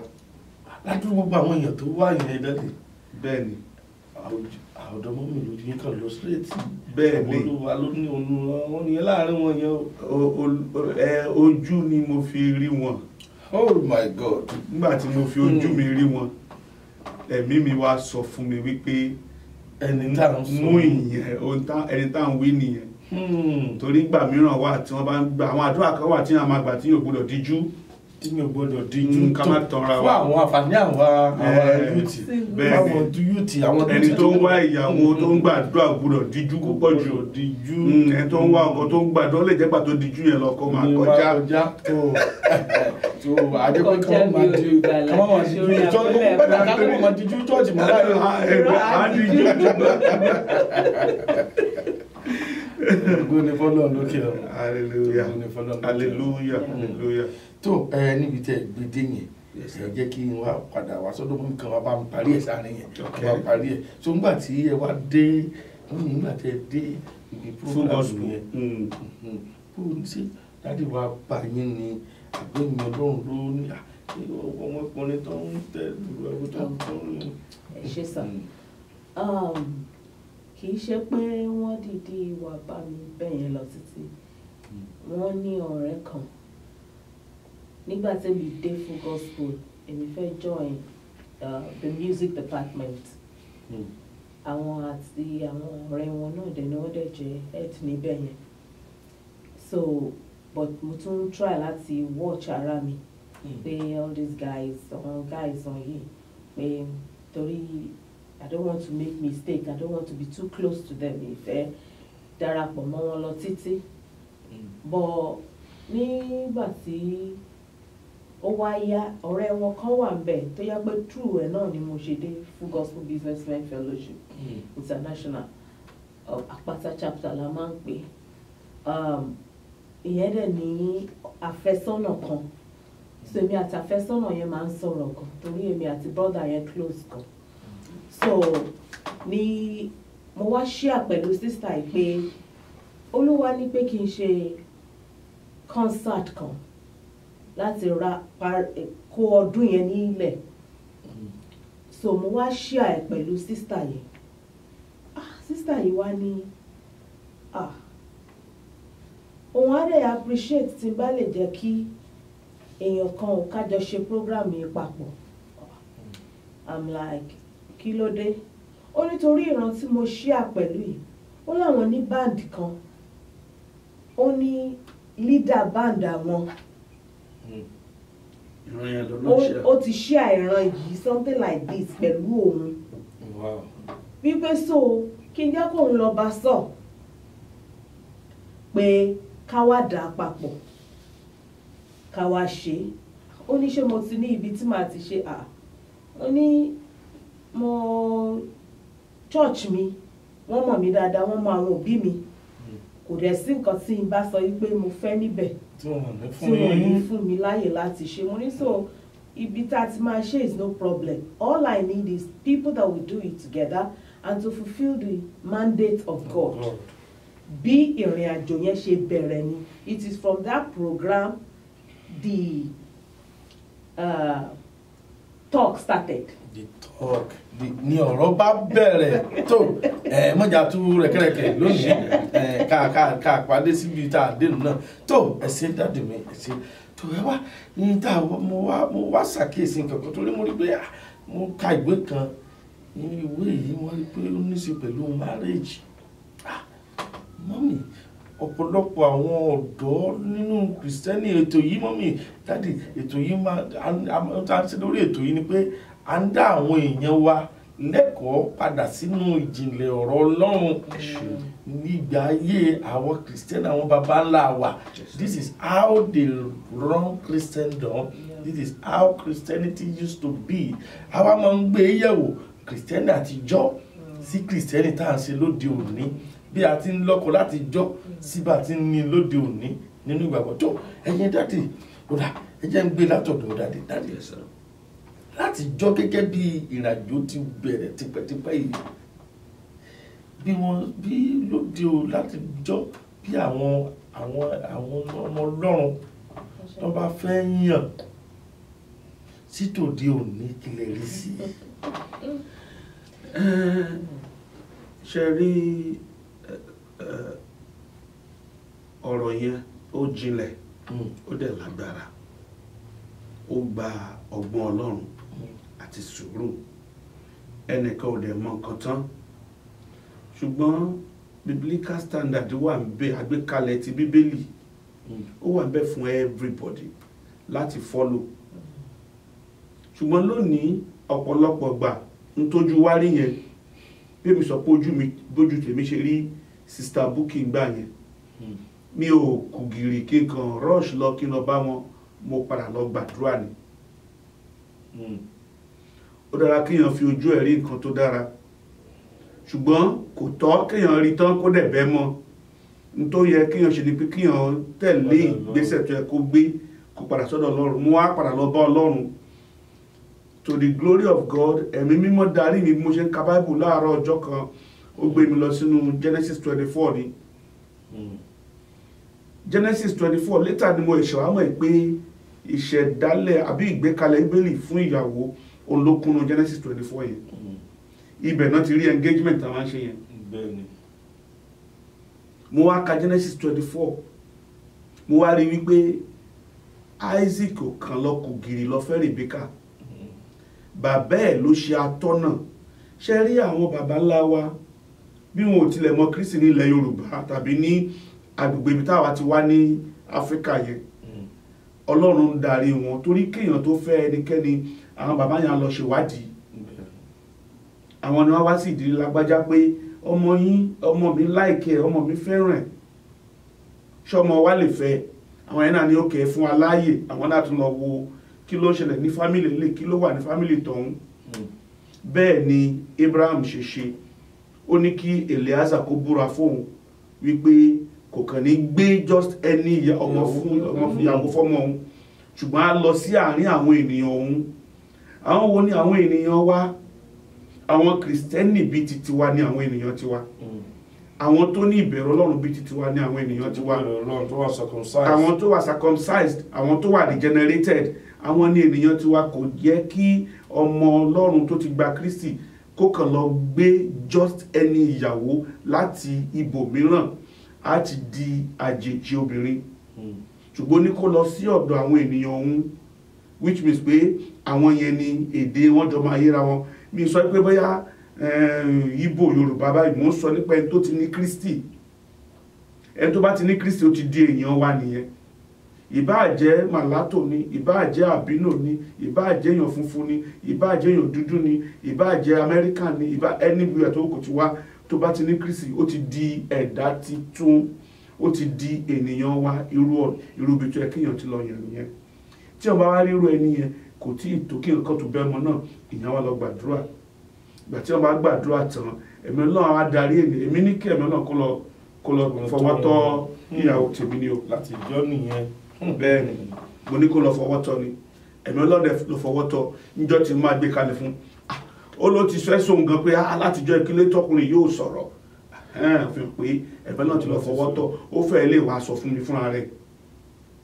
ládùúgbò gbogbo àwọn èèyàn tó wá yẹn dáàdì.
bẹ́ẹ̀ ni.
àwòdọ́mọ́ mi ló yín kàn lọ sílẹ̀tì.
bẹ́ẹ̀ ni
olúwa ló ní wọn nìyẹn láàrin wọn yẹn o.
ojú ni mo fi rí wọn.
Oh my God.
nígbà tí mo fi ojú mi rí wọn ẹ̀mí mi wá sọ fún mi wípé
ẹni tá à ń sọ
mú ìyẹn ẹni tá à ń wí nìyẹn. torí ìgbà mìíràn wà tí wọ́n bá ń gba àwọn àdúrà kan wà tí wọ́n máa gbà tí yóò gbọ́dọ̀ díjú.
tí mi ò gbọ́dọ̀ díjú
ká má tanra
fún
wa.
àwọn àǹfààní àwọn yúùtì àwọn yúùtì àwọn
ẹni tó ń wá ìyàwó tó ń gbàdúrà gbọ́dọ̀ díjú púpọ̀ jù. ẹni tó ń wá ọkọ tó ń gbàdúrà lè jẹ́ pàtó díjú yẹn lọ́kọ́ máa kọjá.
tó àjẹpẹ́ kí wọ́n máa di kí wọ́n máa díjú chọ́ọ̀chì mọ́ báyìí. Ògo ni fọ́lọ́run lókè ọ̀run.
hallelujah hallelujah hallelujah.
tó níbi tẹ́ gbèdé yẹn
Yes,
ẹ
sir.
jẹ́ kí n wá padà wá sọ́dọ̀ mọ́ mi kan wá bá mi parí ẹ̀ sáárín yẹn
Okay.
wá parí ẹ̀ so nígbà tí ẹ wá dé nígbà tí ẹ dé ibi
Full
program
gospel.
yẹn bó o ní sí dáàdi wa bá yín ni àgbẹ̀mí ọlọ́run ló ní ọmọkùnrin tó ń tẹ̀ lùrọ̀ tó ń
ẹ ṣe sà kì í ṣe pé wọ́n dìde wà bá mi bẹ́ẹ̀ yẹn lọ títí wọ́n ní ọ̀rẹ́ kan nígbà tí mi dé Full Gospel èmi fẹ́ join the music department àwọn àti àwọn ọ̀rẹ́ wọn náà dẹ̀ ni wọ́n dẹ̀ jẹ́ head níbẹ̀ yẹn so but mo tún try láti watch ara mi pé all these guys wọ̀nyí pé torí I don't want to make mistake I don't want to be too close to them ìfẹ́ darapọ̀ mọ́ wọn lọ títí but nígbà tí ó wá yá ọ̀rẹ́ wọn kan wà ńbẹ̀ tó yá pé true ẹ̀ náà ni mo ṣe dé Full Gospel Businessmen Fellowship International Àpáta chapter la máa ń pè ìyẹn dẹ̀ ní àfẹ́sọ́nà kan so èmi àti àfẹ́sọ́nà yẹn máa ń sọ̀rọ̀ gan torí èmi àti brother yẹn close gan so ní mo wá share pẹ̀lú sister yìí pé Olúwa ní pé kí n ṣe concert kan láti kó ọdún yẹn nílẹ̀ so mo wá share ẹ̀ pẹ̀lú sister yìí sister yìí wá ní òun á dẹ̀ appreciate tí n bá lè jẹ́ kí èèyàn kan ò kájọ ṣe program yìí papọ̀ I'm like kí ló dé ó nítorí ìran tí mo share pẹ̀lú yìí ó láwọn ní band kan ó ní leader band àwọn
ìran yẹn lọ náà ṣe
ó ti share ìran yìí something like this pẹ̀lú òun wípé so kí n jẹ́ kóun lọ bá sọ pé ká wá dà á papọ̀ ká wá ṣe ó ní ṣé mo ti ní ibi tí màá ti ṣe ó ní mo church mi wọ́n mọ̀ mí dáadáa wọ́n mọ àwọn òbí mi kò dẹ̀ sí nǹkan tí n bá sọ wípé mo fẹ́ níbẹ̀
tí wọ́n
ní fún mi láyè láti ṣe mo ní so ibi tá a ti máa ṣe is no problem all I need is people that will do it together and to fulfil the mandate of God. Bí ìrìn àjò yẹn ṣe bẹ̀rẹ̀ ni it is from that program the talk started.
The talk ni ọ̀rọ̀ bá bẹ̀rẹ̀ tó mọ̀jà tú rẹ̀kẹ̀rẹ̀kẹ̀ lónìí ká pàdé síbi tá a dénú náà tó ẹ̀sẹ̀ dáàdì mi ẹ̀sẹ̀ tó ẹ wá ní tá mo wá ṣàkíyèsí nǹkan kan torí mo rí pé mo ka ìwé kan ní ìwé yìí wọ́n rí pé ó ní í ṣe pẹ̀lú marriage mọ́mì ọ̀pọ̀lọpọ̀ àwọn ọ̀dọ́ nínú kìrìsìtẹ́nì ètò yìí mọ́mì dáàdì ètò yìí máa ń ṣe lórí ètò yìí ni pé à ń dá àwọn èèyàn wa lẹ́kọ̀ọ́ padà sínú ìjìnlẹ̀ ọ̀rọ̀ Ọlọ́run nígbà ayé àwọn kìrìsìtẹ́nì àwọn baba ńlá wa this is how they run Christendom this is how Christianity used to be àwa máa ń gbé yẹ̀wò kìrìsìtẹ́nì àtijọ́ sí kìrìsìtẹ́nì tá à ń ṣe lóde òní bí a ti ń lọ́kọ láti jọ́ sí bá a ti ń ní lóde òní nínú ìgbàgbọ́ tó ẹ̀yin dáàdì ọ̀dà ẹ̀jẹ̀ ń gbé látọ̀dọ̀ dáàdì láti jọ́ gẹ́gẹ́ bí ìrìnàjò ti bẹ̀rẹ̀ tipẹ́tipẹ́ yìí bí lóde o láti jọ́ bí àwọn ọmọ Ọlọ́run tó bá fẹ́ yàn sí tòde òní kí lè rí sí
ṣe rí ọ̀rọ̀ yẹn ó jinlẹ̀ ó dẹ̀ lágbára ó gba ọgbọ́n Ọlọ́run àti sùúrù ẹnìkan ò dẹ̀ mọ nǹkan tán ṣùgbọ́n biblical standard wà ń bẹ àgbékalẹ̀ ti bíbélì ó wà ń bẹ fún everybody láti follow ṣùgbọ́n lónìí ọ̀pọ̀lọpọ̀ gbà ń tójú wá rí yẹn bí mi sọ pé bójú tèmi ṣe rí Sister Bukky gbà yẹn mi ò kù gìrì kí n kàn rush lọ kí n lọ bá wọn mo padà lọ gbàdúrà ni ó dára kéèyàn fi ojú ẹ̀ rí nǹkan tó dára ṣùgbọ́n kò tọ́ kéèyàn rí tán kó dẹ̀ bẹ́ mọ́ n tó yẹ kéèyàn ṣe ni pé kéèyàn tẹ̀lé ìgbésẹ̀ tó yẹ kó gbé kó padà sọ́dọ̀ Ọlọ́run mo wá padà lọ bá Ọlọ́run to the glory of God. Ẹ̀mí mímọ́ darí mi bí mo ṣe ń ka Bible láàárọ̀ ọjọ́ kan ó gbé mi lọ sínú Genesis 24 ni. Genesis 24 later ni mo ìṣẹ̀wámọ̀ pé ìṣẹ̀dálẹ̀ àbí ìgbékalẹ̀ Bíbélì fún ìyàwó olókùnú Genesis 24 yẹn. Ibẹ̀ náà ti rí engagement àwọn ṣe yẹn. Mo wá ka Genesis 24 mo wá rí wípé Isaac ò kàn lọ kù gìrì lọ fẹ́ Rebecca. Bàbá ẹ̀ ló ṣe atọ́nà. Ṣé rí àwọn bàbá ńlá wa bí wọn ò tilẹ̀ mọ Kristi ní ilẹ̀ Yorùbá tàbí ní agbègbè ibi táwa ti wá ní Áfíríkà yẹn, Ọlọ́run ń darí wọn torí kéèyàn tó fẹ́ ẹnikẹ́ni àwọn bàbá yẹn lọ ṣèwádìí. Àwọn ni wọ́n wá sí ìdílé lágbájá pé ọmọ yín, ọmọ mi láìkẹ́, ọmọ mi fẹ́ràn ẹ̀, ṣé ọmọ wa lè fẹ́? Àwọn yẹn náà ní òkè fún wa láàyè, àwọn náà tún lọ wo kí ló ṣẹlẹ̀ ní fámìlì lè, kí ló wà ní fámìlì tọ̀hún. Bẹ́ẹ̀ ni Abraham ṣe ṣe. Ó ní kí Eliezer kó búra fóun wípé kò kàn ní gbé just any ọmọ fún ìyàwó fọ́mọ òun, ṣùgbọ́n á lọ sí àárín àwọn ènìyàn òun. Àwọn wo ni àwọn ènìyàn wa? Àwọn Kristẹni bíi ti tiwa ni àwọn ènìyàn tiwa. Àwọn tó ní ìbẹ̀rù Ọlọ́run bíi ti tiwa ni àwọn ènìyàn tiwa. Àwọn tó wà circumcised, àwọn tó wà regenerated, àwọn ní ènìyàn tiwa. Kò jẹ́ kí ọmọ Ọlọ́run tó ti gba Kristi kó kàn lọ gbé just any ìyàwó láti ibòmíràn á ti di àjèjì obìnrin. Ṣùgbọ́n ní kó lọ sí ọ̀dọ̀ àwọn ènìyàn òun, which means pé àwọn yẹn ni èdè wọn jọ máa yéra wọn. Mi sọ pé bóyá Ìgbò Yorùbá báyìí, mò ń sọ nípa ẹni tó ti ní Kristi. Ẹni tó bá ti ní Kristi ó ti di èèyàn wa nìyẹn. Ìbáà jẹ́ màlátò ni, ìbáà jẹ́ àbínò ni, ìbáà jẹ́ èèyàn funfun ni, ìbáà jẹ́ èèyàn dúdú ni, ìbáà jẹ́ Amẹ́ríkà ni, ìbáà anywhere tó kò ti wá, tó bá ti ní Kristi ó ti di ẹ̀dá titun, ó ti di ènìyàn wa. Irú ibi tó yẹ kéèyàn ti lọ yàn nìyẹn. Tí ó bá wá rírú ẹni yẹn kò tí ì tó kí nǹkan tó bẹ́ẹ̀ mọ́ náà, ìyẹn wá lọ gbàdúrà. Ìgbà tí wọ́n bá gbàdúrà tán, ẹ̀mí Ọlọ́run á darí èmi ní kí ẹ̀mí Ọlọ́run kó lọ fọwọ́ tọ́ ìyàwó tèmi ni o.
Láti ìjọ nìyẹn.
Bẹ́ẹ̀ ni mo ní kó lọ fọwọ́ tọ́ ni, ẹ̀mí Ọlọ́run lọ fọwọ́ tọ́ níjọ́ tí máa gbé kalẹ̀ fún. Ó ló ti fẹ́ sóhun gan pé látijọ́ ìkílé tọkùnrin yóò sọ̀rọ̀. Fi pé ẹ̀mí Ọlọ́run ti lọ fọwọ́ tọ́, ó fẹ́ lè wá sọ fún mi fúnra rẹ̀.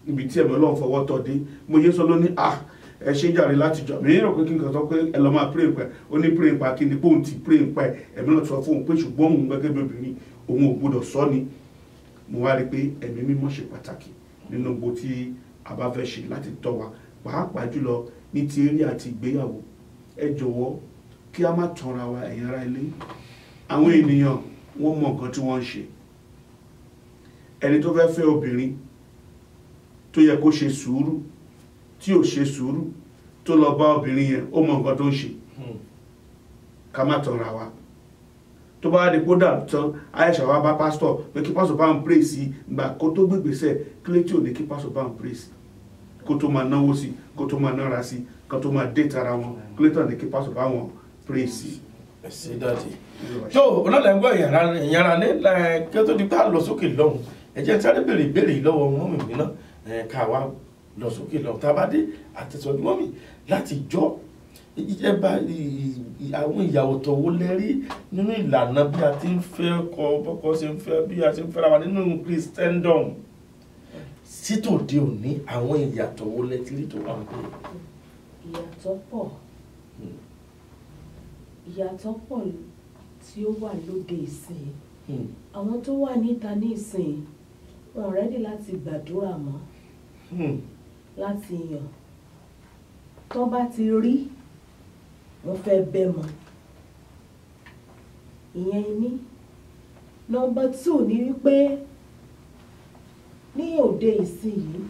Níbi tí ẹ̀mí Ọlọ́run fọwọ́ tọ́ dé, mo yé sọ lóní ẹ ṣe jàre láti jọ mi rò pé kí n kàn sọ pé ẹ lọ máa pray pa, ó ní pray pa kí ni bóun ti pray pa ẹ̀mí náà sọ fún òun pé ṣùgbọ́n òun gẹ́gẹ́ bí obìnrin òun ò gbọdọ̀ sọ ni. Mo wá rí pé ẹ̀mí mímọ́ ṣe pàtàkì nínú gbogbo tí a bá fẹ́ ṣe láti tọ́ wa, pàápàá jùlọ ní ti eré àti ìgbéyàwó. Ẹ jọ̀wọ́ kí a má tanra wa, ẹ̀yin ará ilé. Àwọn ènìyàn wọ́n mọ nǹkan tí wọ́n ń ṣe. Ẹni tó fẹ́ fẹ́ obìnrin tó yẹ kó ṣe sùúrù tí ò ṣe sùúrù tó lọ bá obìnrin yẹn, ó mọ nǹkan tó ń ṣe. Ká má tanra wa. Tó bá di kódà tán Aisha wá bá pásítọ̀ pé kí pásítọ̀ bá ń pray sí ìgbà kó tó gbégbèsè kílé tí ò ní kí pásítọ̀ bá ń pray sí, kó tó máa náwó sí, kó tó máa nára sí, kó tó máa dé tara wọn, kílé tó ní kí pásítọ̀ bá wọn pray sí.
Ẹ ṣé dáàdì. Tó ọlọ́lẹ̀ ń gbọ́ ìyàrá ní kí ó tó di pé a lọ sókè lọ́hùn, ẹ jẹ́ sáré béèrè ìbéèrè lọ́wọ́ wọn mi náà ká wá lọ sókè lọ tá a bá dé àtẹ̀sọ́jú mọ́mì láti jọ́ ìjẹba àwọn ìyàwó tó wó lẹ́rí nínú ìlànà bí a ti ń fẹ́ ọkọ bọ́kọ ṣe ń fẹ́ bí a ṣe ń fẹ́ra wa nínú Christendom sítòde òní, àwọn ìyàtọ̀ wo lẹ́tírí tó wà ń pè.
Ìyàtọ̀ pọ̀ tí ó wà lóde ìsìn. Àwọn tó wà níta ní ìsìn wọn rẹ́dí láti gbàdúrà mọ́, láti yàn. Tó bá ti rí wọ́n fẹ́ bẹ́ mọ́. Ìyẹn ní. Number 2 ni wípé ní òde ìsìn yìí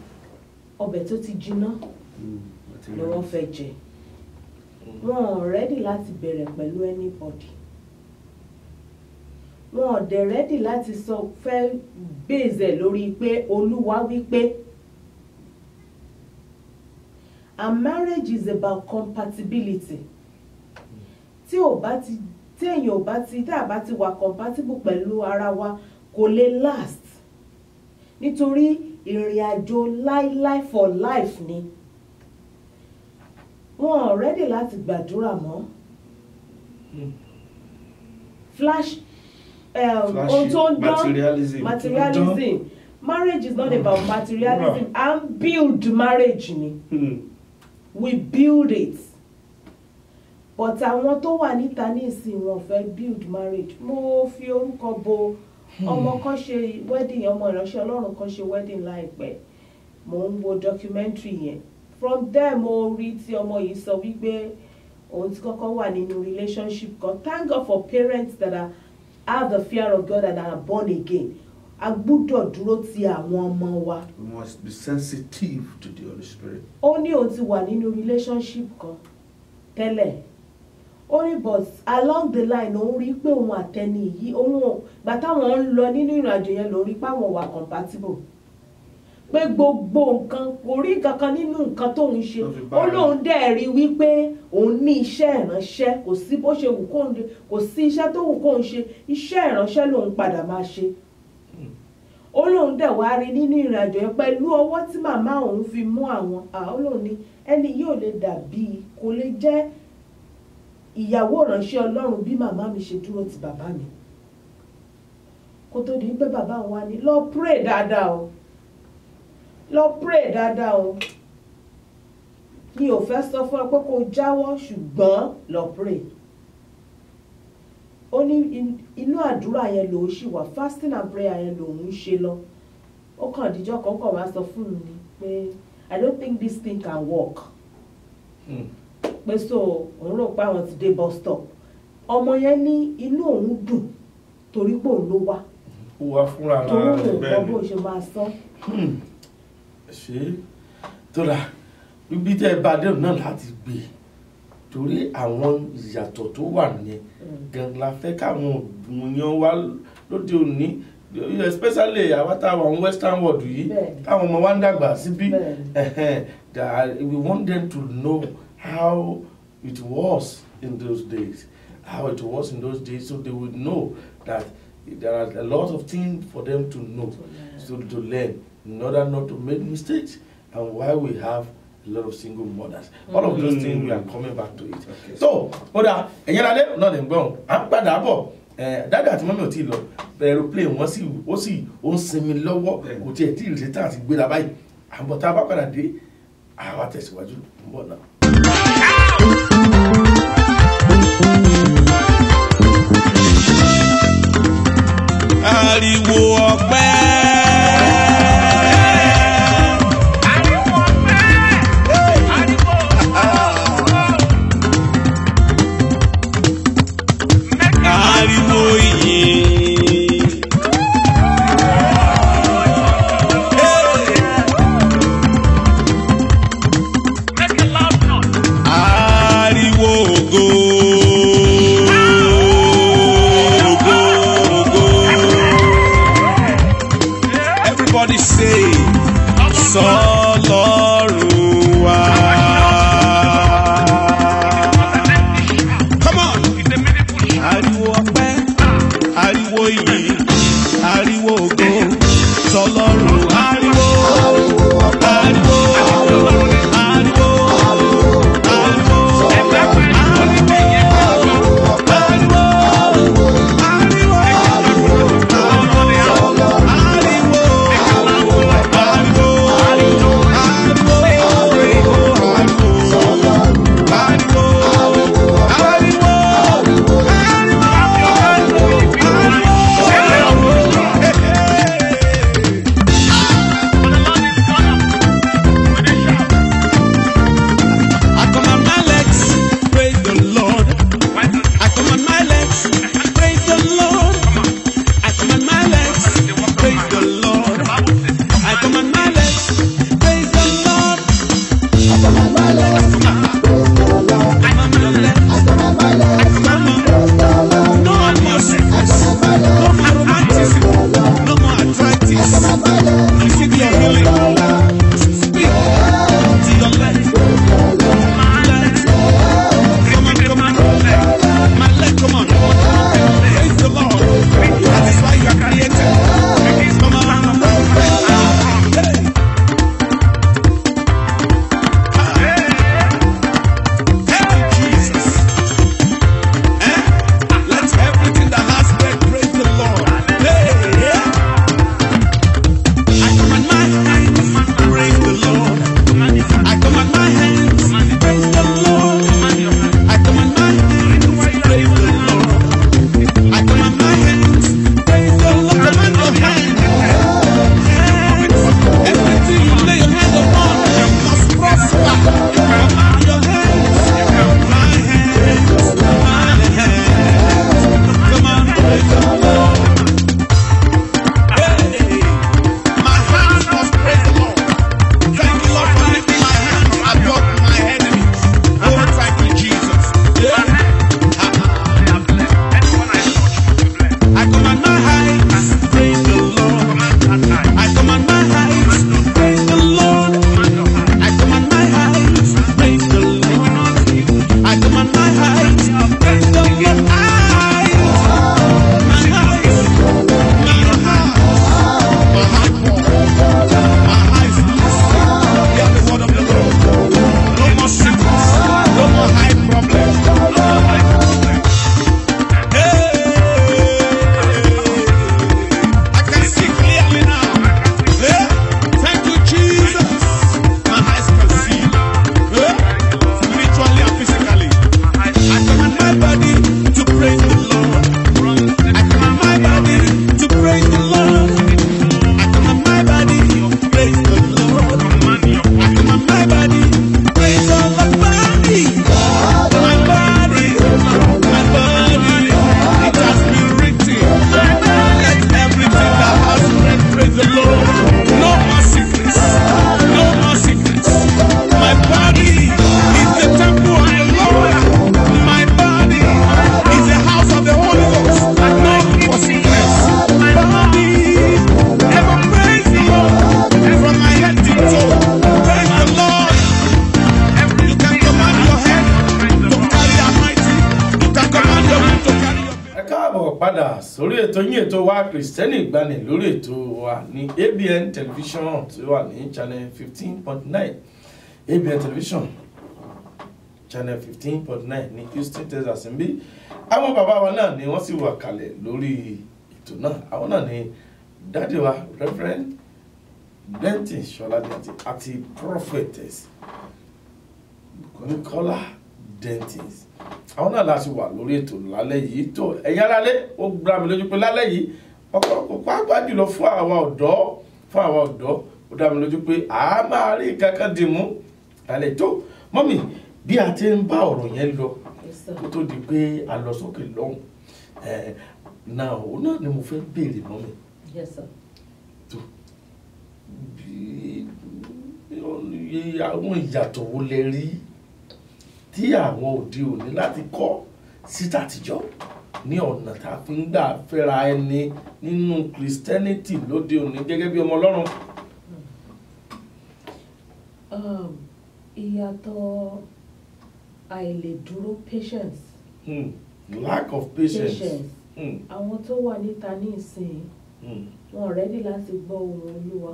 ọbẹ̀ tó ti jiná ni wọ́n fẹ́ jẹ. Wọn ò rẹ́dí láti bẹ̀rẹ̀ pẹ̀lú anybody. Wọn ò dẹ̀ rẹ́dí láti sọ fẹ́ bèzẹ̀ lórí pé Olúwa wípé. And marriage is about compatibility. Tí èèyàn ò bá ti wà compatible pẹ̀lú ara wa kò lè last. Nítorí ìrìn àjò láíláí for life ni. wọn ò ready láti gbàdúrà mọ́ flash ohun tó ń dán materialism marriage is not about materialism and build marriage ni we build it but àwọn tó wà níta ní ìsìn wọn fẹ́ build marriage mo fi orúkọ bo ọmọ kan ṣe wedding ọmọ ìránṣẹ́ Ọlọ́run kan ṣe wedding láìpẹ́ mo ń wo documentary yẹn from there mo rí tí ọmọ yìí sọ wípé òun ti kọ́kọ́ wà nínú relationship kan thank God for parents that have the fear of God and are born again a gbọ́dọ̀ dúró ti àwọn ọmọ wa.
We must be sensitive to the Holy Spirit.
ó ní òun ti wà nínú relationship kan tẹ́lẹ̀ ó ní but along the line òun rí pé òun àtẹni yìí òun gbà táwọn ń lọ nínú ìrìnàjò yẹn lòun rí pé àwọn wà compatible pé gbogbo nǹkan kò rí kankan nínú nǹkan tóun ṣe ó lóun dẹ̀ rí wípé òun ní iṣẹ́ ìránṣẹ́ kò sí bó ṣe wù kóun ṣe kò sí iṣẹ́ tó wù kóun ṣe iṣẹ́ ìránṣẹ́ lòun padà máa ṣe ó lóun dẹ̀ wá rí nínú ìrìnàjò yẹn pẹ̀lú ọwọ́ tí màmá òun fi mú àwọn ó lóun ní ẹni yóò lè dàbí kò lè jẹ́ ìyàwó ìránṣẹ́ Ọlọ́run bí màmá mi ṣe dúró ti bàbá mi kó tó di pé bàbá òun wá ní lọ pray dáadáa o lọ pray dáadáa o mi ò fẹ́ sọ fún ẹ pé kó jáwọ́ ṣùgbọ́n lọ pray ó ní inú àdúrà yẹn lòun ṣì wà fasting and prayer yẹn lòun ń ṣe lọ ó kàn díjọ́ kan wá sọ fún mi pé I don't think this thing can work pé so òun rò pé àwọn ti dé bus stop ọmọ yẹn ní inú òun dùn torí pé òun ló wá
ó wá fúnra
torí
ara
òun
rẹ̀
gbọ́ bó ṣe máa sọ.
ṣe tó dà bíbí tẹ́ bá dé náà láti gbé torí àwọn ìyàtọ̀ tó wà nìyẹn gan la fẹ́ káwọn èèyàn wá lóde òní especially àwọn táwọn western world yìí táwọn ọmọ wa ń dàgbà síbí we want them to know how it was in those days so they will know that there are a lot of things for them to know to learn in order not to make mistakes and why we have a lot of single mothers all of those things we are coming back to it. Okay. So oda ẹ̀yin lálẹ́ náà lè gbọ́n à ń padà bọ̀ dáadáa àti mọ́mí ò tí ì lọ aeroplane wọ́n sì ó ń sinmi lọ́wọ́ kò tiẹ̀ tí ì retí àti gbéra báyìí àbọ̀ tá a bá padà dé àwa tẹ̀síwájú ń bọ̀ náà.
Ariwo ọpẹ́.
káàbọ̀ padà sórí ètò yín ètò wa Kristẹni Ìgbàanì lórí ètò wa ní ABN television tí ó wà ní channel 15.9 ABN television channel 15.9 ní Houston, Texas ń bí. Àwọn bàbá wa náà ni wọ́n sì wà kalẹ̀ lórí ètò náà. Àwọn náà ni dáàdì wa Reverend Denton Ṣọlá Denton àti Prophetess Bukola Denton. Àwọn náà láti wà lórí ètò lálẹ́ yìí tó ẹ̀yin aráalé ó gbà mí lójú pé lálẹ́ yìí ọ̀pọ̀lọpọ̀ pàápàá jùlọ fún àwa ọ̀dọ́ ó dá mi lójú pé a máa rí kankan dì mú lálẹ́ tó mọ́mì bí a ti ń bá ọ̀rọ̀ yẹn lọ kó tó di pé a lọ sókè lọ́hùn náà òun náà ni mo fẹ́ béèrè mọ́mì.
Yes, sir.
tó bí àwọn ìyàtọ̀ wo lẹ rí tí àwọn òde òní láti kọ́ síta àtijọ́ ní ọ̀nà tá a fi ń gbà fẹ́ra ẹni nínú Christianity lóde òní gẹ́gẹ́ bí ọmọ Ọlọ́run.
Ìyàtọ̀ àìlèdúró patience.
Lack of patience.
Àwọn tó wà níta ní ìsìn wọn ready láti gbọ́ ohùn Olúwa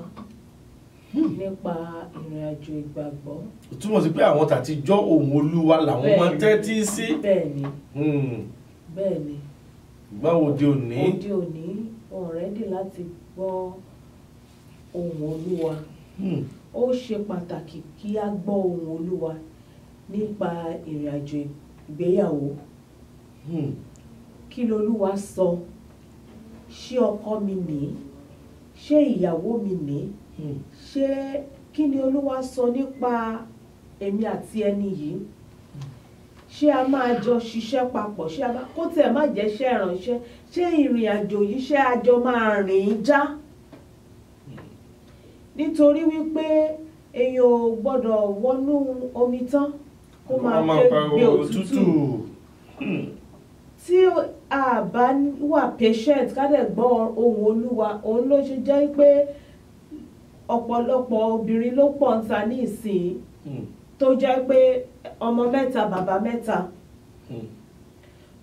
nípa ìrìn àjò ìgbàgbọ́.
Ó túmọ̀ sí pé àwọn tàtijọ́ ohùn Olúwa làwọn máa ń tẹ́tí sí.
Bẹ́ẹ̀ni. Bẹ́ẹ̀ni.
Ṣùgbọ́n òde òní.
Òde òní wọn ready láti gbọ́ ohùn Olúwa. Ó ṣe pàtàkì kí a gbọ́ ohùn Olúwa nípa ìrìn àjò ìgbéyàwó. Kí l'Olúwa sọ? Ṣé ọkọ mi ní? Ṣé ìyàwó mi ní? Ṣé kí ni Olúwa sọ nípa èmi àti ẹni yìí? Ṣé a máa jọ ṣiṣẹ́ papọ̀? Ṣé a máa kó tẹ̀ má jẹ́ iṣẹ́ ìránṣẹ́? Ṣé ìrìn àjò yìí ṣé a jọ máa rìn já? Nítorí wípé èèyàn ò gbọ́dọ̀ wọnú omi tán kó máa gbé òtútù. Tí a bá wà patient ká dẹ̀ gbọ́ ohùn Olúwa, òun ló ṣe jẹ́ pé ọ̀pọ̀lọpọ̀ obìnrin ló pọ̀ ń ta ní ìsìn tó jẹ́ pé ọmọ mẹ́ta bàbá mẹ́ta.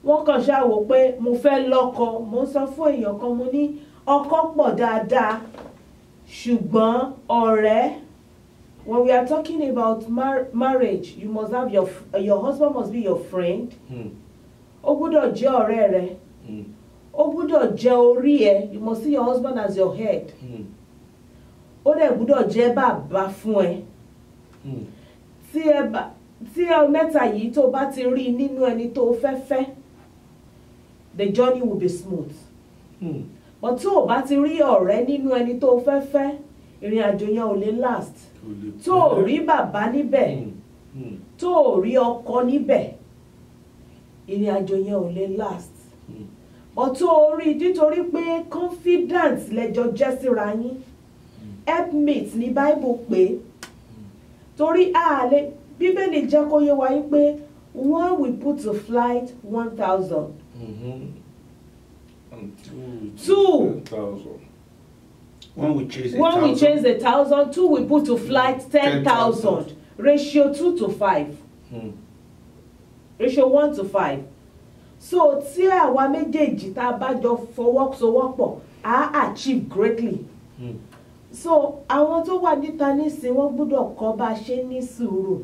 Wọ́n kàn ṣàwò pé mo fẹ́ lọ́kọ. Mo sọ fún èèyàn kan, mo ní ọkọ pọ̀ dáadáa ṣùgbọ́n ọ̀rẹ́. When we are talking about marriage, you must have your husband must be your friend. Ó gbọ́dọ̀ jẹ́ ọ̀rẹ́ rẹ. Ó gbọ́dọ̀ jẹ́ orí ẹ. You must see your husband as your head. Ó dẹ̀ gbọ́dọ̀ jẹ́ bàbá fún ẹ. Tí ẹ mẹ́ta yìí tó bá ti rí nínú ẹni tó fẹ́, the journey will be smooth. But tó o bá ti rí ọ̀rẹ́ nínú ẹni tó fẹ́, ìrìn àjò yẹn ò lè last. Tó o rí bàbá níbẹ̀, tó o rí ọkọ níbẹ̀, ìrìn àjò yẹn ò lè last. But tó o rí nítorí pé confidence lẹ́jọ́ jẹ́ síra yín. Helpmate ní Bible pé torí àlè Bíbélì jẹ́ kó yé wa yí pé one will put to flight 1,000. Two.
10,000.
One will chase
1,000. Two will put to flight 10,000. Ratio 2 to 5. Ratio 1 to 5. So tí àwa méjèèjì tá bá jọ fọwọ́sowọ́pọ̀ á achieve greatly. So àwọn tó wà níta nísìn wọ́n gbọ́dọ̀ kọ́ bá ṣe ní sùúrù.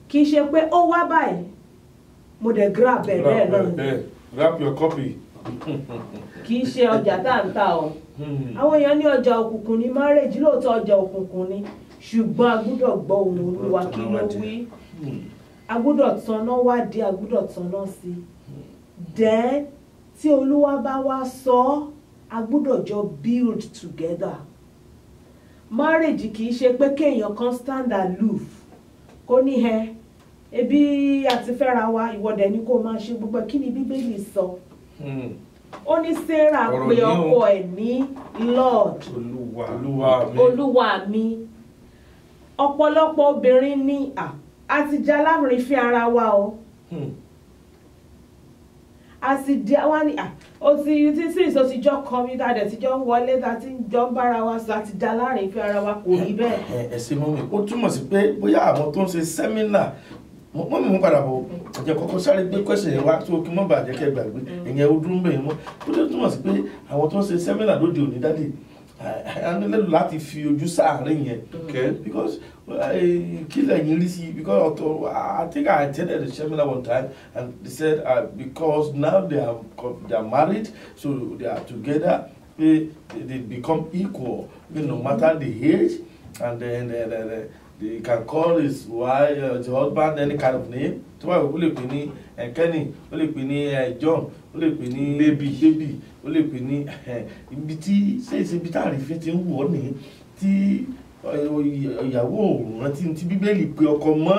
Kì í ṣe pé ó wá báyìí mo dẹ̀ grab ẹ̀ bẹ́ẹ̀ náà.
Grab your copy.
Kì í ṣe ọjà tá ń ta o. Àwọn èèyàn ní ọjà òkùnkùn ní marriage, lóòótọ́ ọjà òkùnkùn ni, ṣùgbọ́n a gbọ́dọ̀ gbọ́ ohùn Olúwa kí ló wí. A gbọ́dọ̀ tanná wádìí, a gbọ́dọ̀ tanná sí. Then tí Olúwa bá wá sọ, a gbọ́dọ̀ jọ build together. Marriage kì í ṣe pé kéèyàn kan stand aloof kó ní ebi àti fẹ́ra wa ìwọ́dẹ̀ ni kó máa ṣe gbogbo kí ni Bíbélì sọ. Ó ní Sarah pé ọkọ ẹ̀ ní Lord, Olúwa mi. Ọ̀pọ̀lọpọ̀ obìnrin ní àti jẹ́ alárinfín ara wa o. Àti jẹ́ wá ní ó ti sí ìsọsíjọ́ kan mi dáadẹ̀ tí jọ ń wọlé láti jọ ń bára wa sọ àti jẹ́ alárinfín ara wa kò rí bẹ́ẹ̀.
Ẹ̀sìn mọ́mí ó túmọ̀ sí pé bóyá àwọn tó ń ṣe sẹ́mínà mọ́ mi mú padà bọ̀ ẹ̀jẹ̀ kọ́kọ́ sáré gbé kwẹ́sẹ̀ yẹn wá tó kí mọ́ bàjẹ́ kẹ́ gbàgbé ẹ̀yẹn ó dúró bẹ́ẹ̀ mọ́ tó dé túmọ̀ sí pé àwọn tó ń ṣe sẹ́mínà lóde òní dáàdì nílò láti fi ojú sáàárín yẹn because kí lẹ́yìn rí sí because I think I attended the seminar one time and they said because now they are married so they are together they become equal no matter the age and then they can call his wife his husband any kind of name tó bá ó lè pè ní Kenny ó lè pè ní John ó lè pè ní baby ó lè pè ní ibi tí ṣe ibi tá àrífín ti ń wọ̀ ní tí ìyàwó òun rántí tí bíbélì pé ọkọ mọ́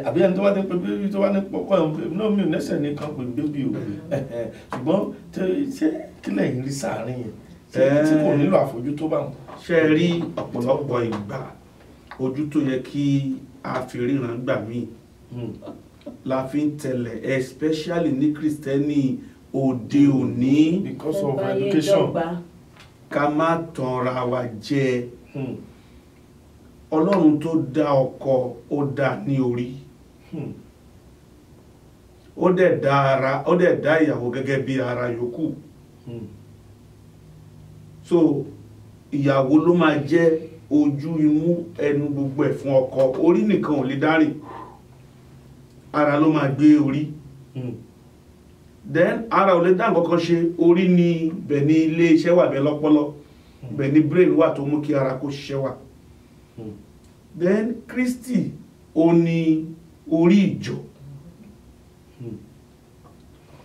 àbí ẹni tó bá ní pé bíbélì tó bá ní pọkọ náà mi ò nẹ́sẹ̀ nìkan pé bébí o ṣùgbọ́n ṣé kí lẹ́yìn rí sáàárín yẹn tí kò nílò àfojútó bá wọn.
ṣe rí ọ̀pọ̀lọpọ̀ ìgbà ojú tó yẹ kí a fi ríran gbà míì la fi ń tẹ̀lẹ̀ especially ní kristẹni òde òní
because of education
ká má tanra wa jẹ Ọlọ́run tó dá ọkọ ó dá ní orí ó dẹ̀ dá ìyàwó gẹ́gẹ́ bí ara yòókù so ìyàwó ló máa jẹ́ ojú imú ẹnu gbogbo ẹ̀ fún ọkọ orí nìkan ò lè dárìn ara ló máa gbé orí then ara ò lè dá nǹkan kan ṣe orí ni bẹ̀ ní ilé iṣẹ́ wà bẹ̀ lọ́pọlọ bẹ̀ ní brain wà tó mú kí ara kó ṣiṣẹ́ wà then Kristi ó ní orí ìjọ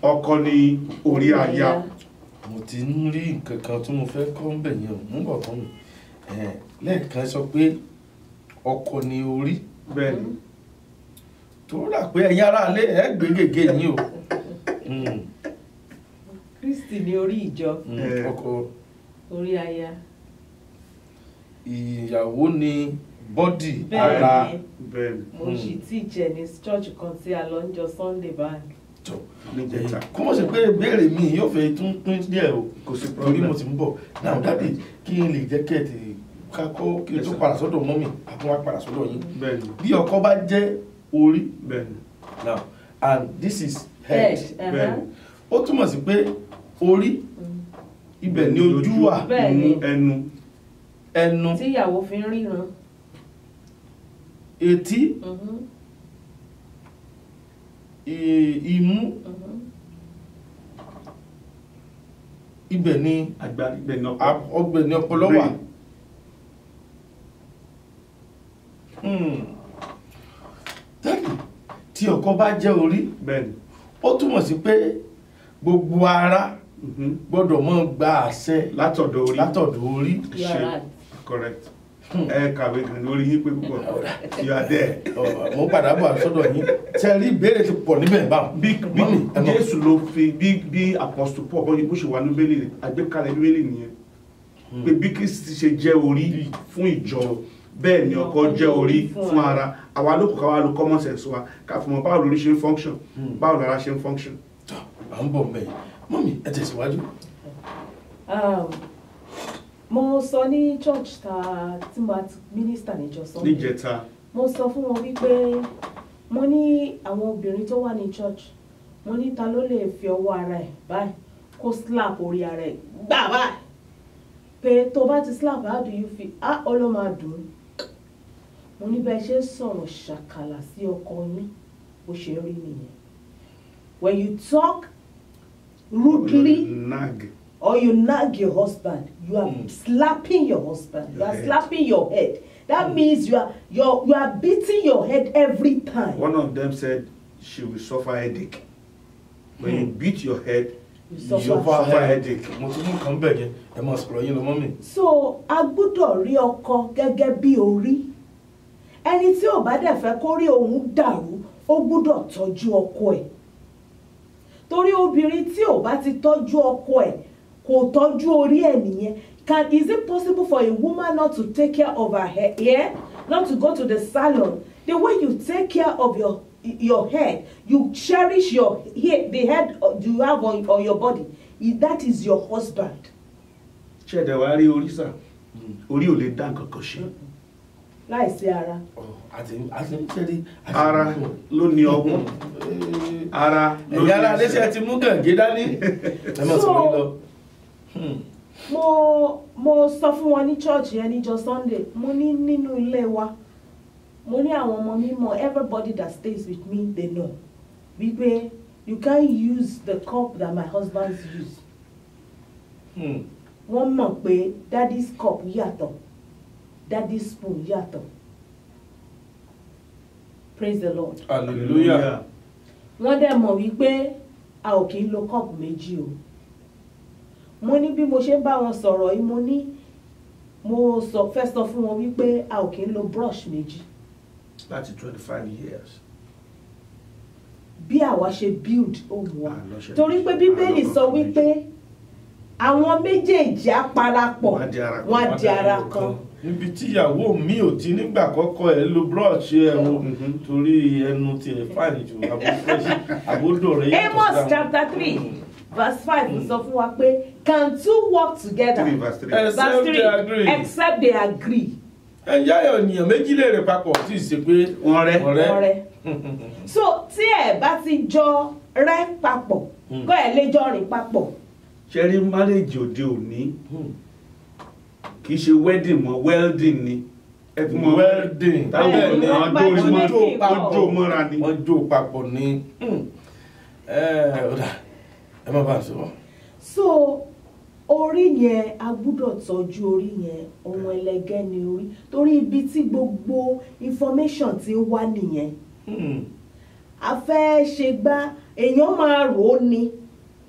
ọkọ ní orí aya.
mo ti ń rí nǹkan kan tí mo fẹ́ kọ́ ń bẹ̀ yẹn mú bọ̀ fún mi lẹ́ẹ̀kan sọ pé ọkọ ní orí
bẹ́ẹ̀ni
tó rà pé ẹ̀yin ará ilé ẹ̀ gbé gègé yín o.
Kristi ní orí ìjọ
ọkọ
orí aya
ìyàwó ní bọ́dì ara
bẹ́ẹ̀ni
mo sì tí jẹ ní church kan tí a lọ ń jọ Sunday báyìí
jọ kó mọ̀ sí pé ìbéèrè mi yóò fẹ́ tún pín díẹ̀ o
kò sí
torí mo ti ń bọ̀ náà dábì kí n lè jẹ́ kẹ́ẹ̀tì kakọ́ kí n tó padà sọ́dọ̀ mọ́mì àtúnwá padà sọ́dọ̀ yín
bẹ́ẹ̀ni
bí ọkọ bá jẹ́ orí
bẹ́ẹ̀ni
now and this is head
bẹ́ẹ̀ni
ó túmọ̀ sí pé orí ibẹ̀ ni ojú wà
ẹnu
tí ìyàwó fi ń ríran
etí imú ibẹ̀ ni ọgbẹ̀ ni ọpọlọ wà tí ọkọ bá jẹ́ orí
bẹ́ẹ̀ni
ó túmọ̀ sí pé gbogbo ara gbọ́dọ̀ mọ́ gba àṣẹ látọ̀dọ̀ orí.
correct kàwé gan lórí yín pé púpọ̀ you are there.
mo padà bọ̀ sọ́dọ̀ yín ṣe rí ìbéèrè ti pọ̀ níbẹ̀ báwọn.
bí Jésù ló fi bí Apostle Paul bó ṣe wà ní bíbélì àgbékalẹ̀ bíbélì nìyẹn pé bí Kristi ṣe jẹ́ orí fún ìjọ bẹ́ẹ̀ ni ọkọ jẹ́ orí fún ara àwa ló kù káwa lo common sense wa ká fún mọ báwo lórí ṣe ń function báwo lára ṣe ń function.
à ń bọ̀ mẹ́yìn mọ́mí ẹ tẹ̀síwájú.
mo sọ ní church tí mo ti minister níjọ Sunday
níjẹta
mo sọ fún wọn wípé mo ní àwọn obìnrin tó wà ní church mo ní ta ló lè fi ọwọ́ ara ẹ̀ báyìí kó slap orí ara ẹ̀ gbà báyìí pé tó bá ti slap how do you feel ó ló máa dùn mo ní bẹ́ẹ̀ ṣe sọ̀rọ̀ ṣàkàlà sí ọkọ yín bó ṣe rí nìyẹn when you talk rudely or you nag your husband you are slapping your husband you are slapping your head that means you are beating your head every time.
One of them said she will suffer headache when you beat your head you suffer headache.
mo ti mú nǹkan bẹ̀ yẹn ẹ máa sọ̀rọ̀ yín lọ mọ́ mi.
so a gbọ́dọ̀ rí ọkọ gẹ́gẹ́ bí orí ẹni tí ò bá dẹ̀ fẹ́ kó rí òun dàrú ó gbọ́dọ̀ tọ́jú ọkọ ẹ̀ torí obìnrin tí ò bá ti tọ́jú ọkọ ẹ̀ kò tọ́jú orí ẹ̀ nìyẹn. Is it possible for a woman not to take care of her hair, not to go to the salon? The way you take care of your head, you cherish your hair, the head you have on your body. That is your husband.
ṣẹ̀dẹ̀ wá rí orí sà orí ò lè dá nǹkan kan ṣe
láìsí ara.
àti nítorí
ara ló ní ọgbọ́n ara ló ní
ẹ̀yà ara léṣe ti mú gàngé dání ẹ má sọ yín lọ.
mo sọ fún wọn ní church yẹn níjọ́ Sunday mo ní nínú ilé wa mo ní àwọn ọmọ mi mọ̀ everybody that stays with me they know wípé you can't use the cup that my husband use. Wọ́n mọ̀ pé daddy's cup yàtọ̀ daddy's spoon yàtọ̀. Praise the Lord.
hallelujah.
Wọ́n dẹ̀ mọ̀ wípé a ò kì í lo cup méjì o. Mo ní bí mo ṣe ń bá wọn sọ̀rọ̀ yìí mo ní mo fẹ́ sọ fún wọn wípé a ò kì í lo brush méjì.
láti 25 years.
Bí àwa ṣe build home wa torí pé Bíbélì sọ wípé àwọn méjèèjì á parapọ̀ wọ́n á di ara kan.
níbi tí ìyàwó mi ò ti nígbà kọ́kọ́ ẹ̀ lo brush ẹ̀ o torí ẹnu ti ẹ̀ fáìlì jù àbódò rẹ̀ yàtọ̀
Amos chapter 3 verse 5 sọ fún wa pé can two work together
3 verse 3.
Except they agree.
except they agree.
ẹ̀yà ènìyàn méjì lè rìn papọ̀ tí ì ṣe pé
wọ́n rẹ́.
Ọ̀rẹ́. So tí ẹ bá ti jọ rẹ́ papọ̀ kọ́ ẹ lè jọ rìn papọ̀.
ṣe rí marriage òde òní kì í ṣe wedding mọ́ welding ni. ẹ ti mọ
wedding
táwọn
ni
ènìyàn
wọ́n
jó mọ́ra ni.
wọ́n jó papọ̀ ní ọ̀dà ẹ má bàa sọ.
So orí yẹn a gbúdọ̀ tọ́jú orí yẹn ohun ẹlẹgẹ́ ni orí torí ibi tí gbogbo information ti ń wá nìyẹn. A fẹ́ ṣe gbá èèyàn máa rò ó ni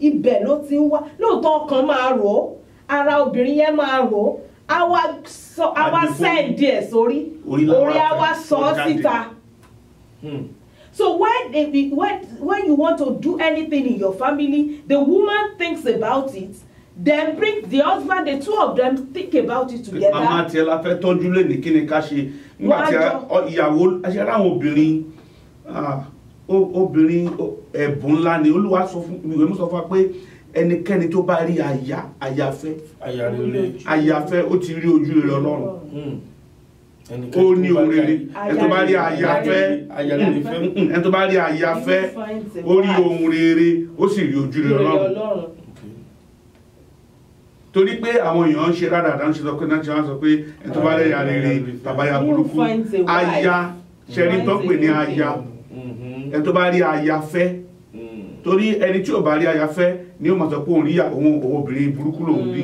ibẹ̀ ló ti ń wá lóòótọ́ ọkàn máa rò ó ara obìnrin yẹn máa rò ó a wá sẹ́ǹdì ẹ̀ sórí orí a wá sọ ọ́ síta. So when you want to do anything in your family, the woman thinks about it, then bring the husband, the two of them think about it together.
Màmá tiẹ̀ la fẹ́ tọ́jú lé ní kí ni ká ṣe nígbà tí ìyàwó aṣẹ́ra àwọn obìnrin ẹ̀bùn ńlá ni Olúwa sọ fún ìwé mú sọ fún wa pé ẹnikẹ́ni tó bá rí àyàfẹ́ ó ti rí ojú rere Ọlọ́run. Ó ní ohun rere ẹni tó bá rí àyàfẹ́ ẹni tó bá rí àyàfẹ́ ó rí ohun rere ó sì rí ojú rere Ọlọ́run. Torí pé àwọn èèyàn ń ṣe rádàdà ń ṣe sọ pé náà ṣe wọ́n sọ pé ẹni tó bá rí àyà rere tàbáyà burúkú aya ṣẹ́rí tó pè ní aya ẹni tó bá rí àyàfẹ́ torí ẹni tí ò bá rí àyàfẹ́ ni ó máa sọ pé òun rí òun obìnrin burúkú lòun bí.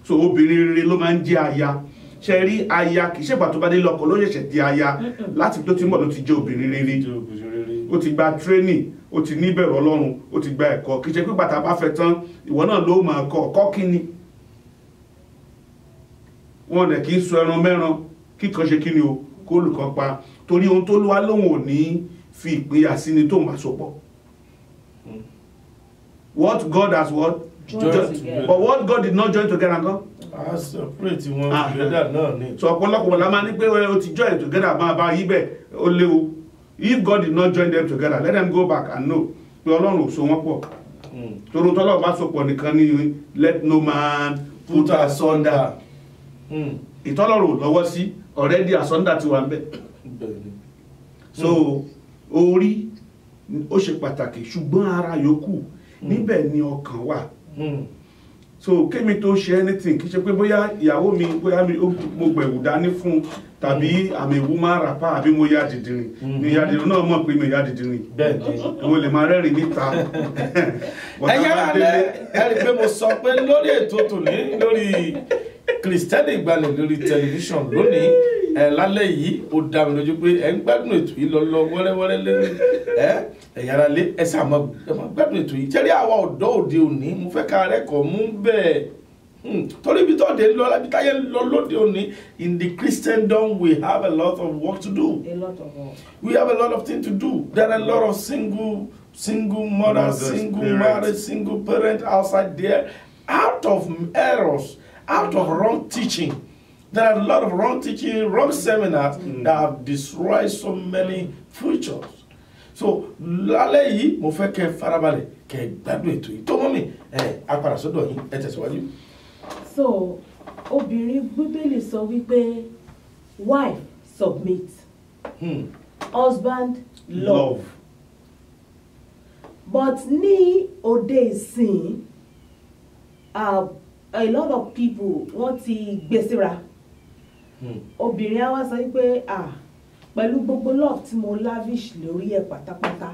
So obìnrin rere ló máa ń jẹ́ aya ṣe rí aya kì í ṣègbà tó bá dé lọ́kọ ló ṣẹ̀ṣẹ̀ di aya láti tó ti mọ̀ ló ti jẹ́ obìnrin rere ó ti gba training ó ti níbẹ̀rù Ọlọ́run ó ti gba ẹ̀kọ́ kì í ṣe pé bàtà bá fẹ́ tán ìwọ náà ló máa kọ́ kíni wọn dẹ̀ kì í sọ ẹran mẹ́ran kíkan ṣe kíni o kó olùkọ́ pa torí ohun tó wá lóhùn ò ní fi ìpínyà sí ni tó máa so pọ̀. What God has what? But what God did not join together nǹkan.
separate wọn together náà ni.
So ọ̀pọ̀lọpọ̀ la máa ní pé o ti join together máa bá yí bẹ́ẹ̀ ó léwu. If God did not join them together let them go back and know pé Ọlọ́run ò so wọ́n pọ̀. Torí tọ́lọ́run bá so pọ̀ nìkan ni let no man put asunder. Ìtọ́lọ́run ò lọ́wọ́ sí already asunder ti wà ń bẹ̀. So orí ó ṣe pàtàkì ṣùgbọ́n ara yòókù níbẹ̀ ni ọkàn wà. So kémi tó ṣe anything kì í ṣe pé bóyá ìyàwó mi bóyá mo gbẹ̀wù dání fún tàbí àmì ìwú máa rà pa àbí mo yá dìdìrìn ni ìyá dìdìrìn náà mọ̀ pé mi yá dìdìrìn mo lè máa rẹ́rìn níta.
ẹ̀yà alẹ́ ẹ̀rí pé mo sọ pé lórí ètò tòní lórí Kristẹni Ìgbàlẹ̀ lórí tẹlifíṣàn lónìí lálẹ́ yìí ó dá mi lójú pé ẹ ń gbádùn ètò yìí lọ wẹ́rẹ́wẹ́rẹ́ lẹ́nu ẹ̀yà ara lé ẹsẹ̀ àmọ́ gbádùn ètò yìí tẹ́lẹ̀ àwa ọ̀dọ́ òde òní mo fẹ́ ká rẹ́kọ̀ọ́ mú bẹ́ẹ̀ torí ibi tó dé lọ lábí táyé lọ lóde òní in the Christendom we have a lot of work to do. We have a lot of things to do. There are a lot of single mothers, single married, single parent outside there out of errors, out of wrong teaching. There are a lot of wrong teaching, wrong seminars that have destroyed so many futures. So lálẹ́ yìí mo fẹ́ kẹ́ farabalẹ̀ kẹ́ gbádùn ètò yìí tó mọ́ mi apàdà sọ́dọ̀ yín ẹ tẹ̀síwájú.
So obìnrin bíbélì sọ wípé wife submit, husband love. But ní òde ìsìn a lot of people wọ́n ti gbé síra. Obìnrin á wá sọ wípé pẹ̀lú gbogbo love tí mo lavish lórí ẹ̀ pátápátá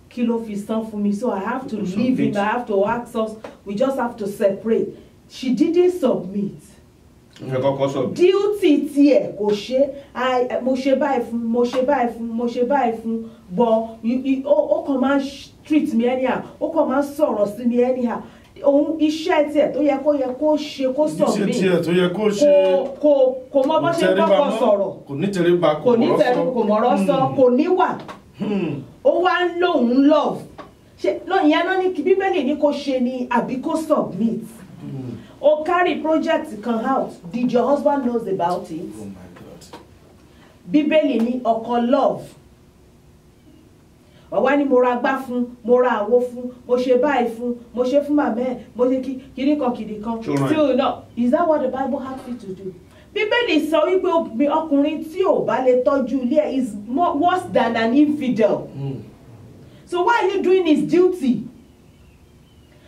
kí ló fi san fún mi, so I have to leave him, I have to ask us, we just have to separate. She didn't submit. Duty tiẹ̀ kò ṣe, mo ṣe báyìí fún, mo ṣe báyìí fún, mo ṣe báyìí fún, but ó kàn máa treat me anyhow, ó kàn máa sọ̀rọ̀ sí mi anyhow. Òun iṣẹ́ tiẹ̀ tó yẹ kó ṣe kó submit.
Iṣẹ́ tiẹ̀ tó yẹ kó ṣe.
Kò mọ bó ṣe kọ́kọ́ sọ̀rọ̀.
Kò ní tẹríba,
kò mọ̀rọ̀ sọ, kò níwà. Ó wá ń lóun love. Ṣé ìyẹn náà ní Bíbélì ní kó ṣe ni àbí kó submit? O carry project kan out, did your husband knows about it?
Oh my God.
Bíbélì ní ọkọ love. Ọ̀wá ni mo ra gbá fún, mo ra àwo fún, mo ṣe báyìí fún, mo ṣe fún màmá ẹ̀, mo ṣe kìdí kan. Still no, is that what the Bible has you to do? Bíbélì sọ wípé ọkùnrin tí ò bá lè tọ́jú ilé ẹ̀ is worse than an infidel. So why are you doing his duty?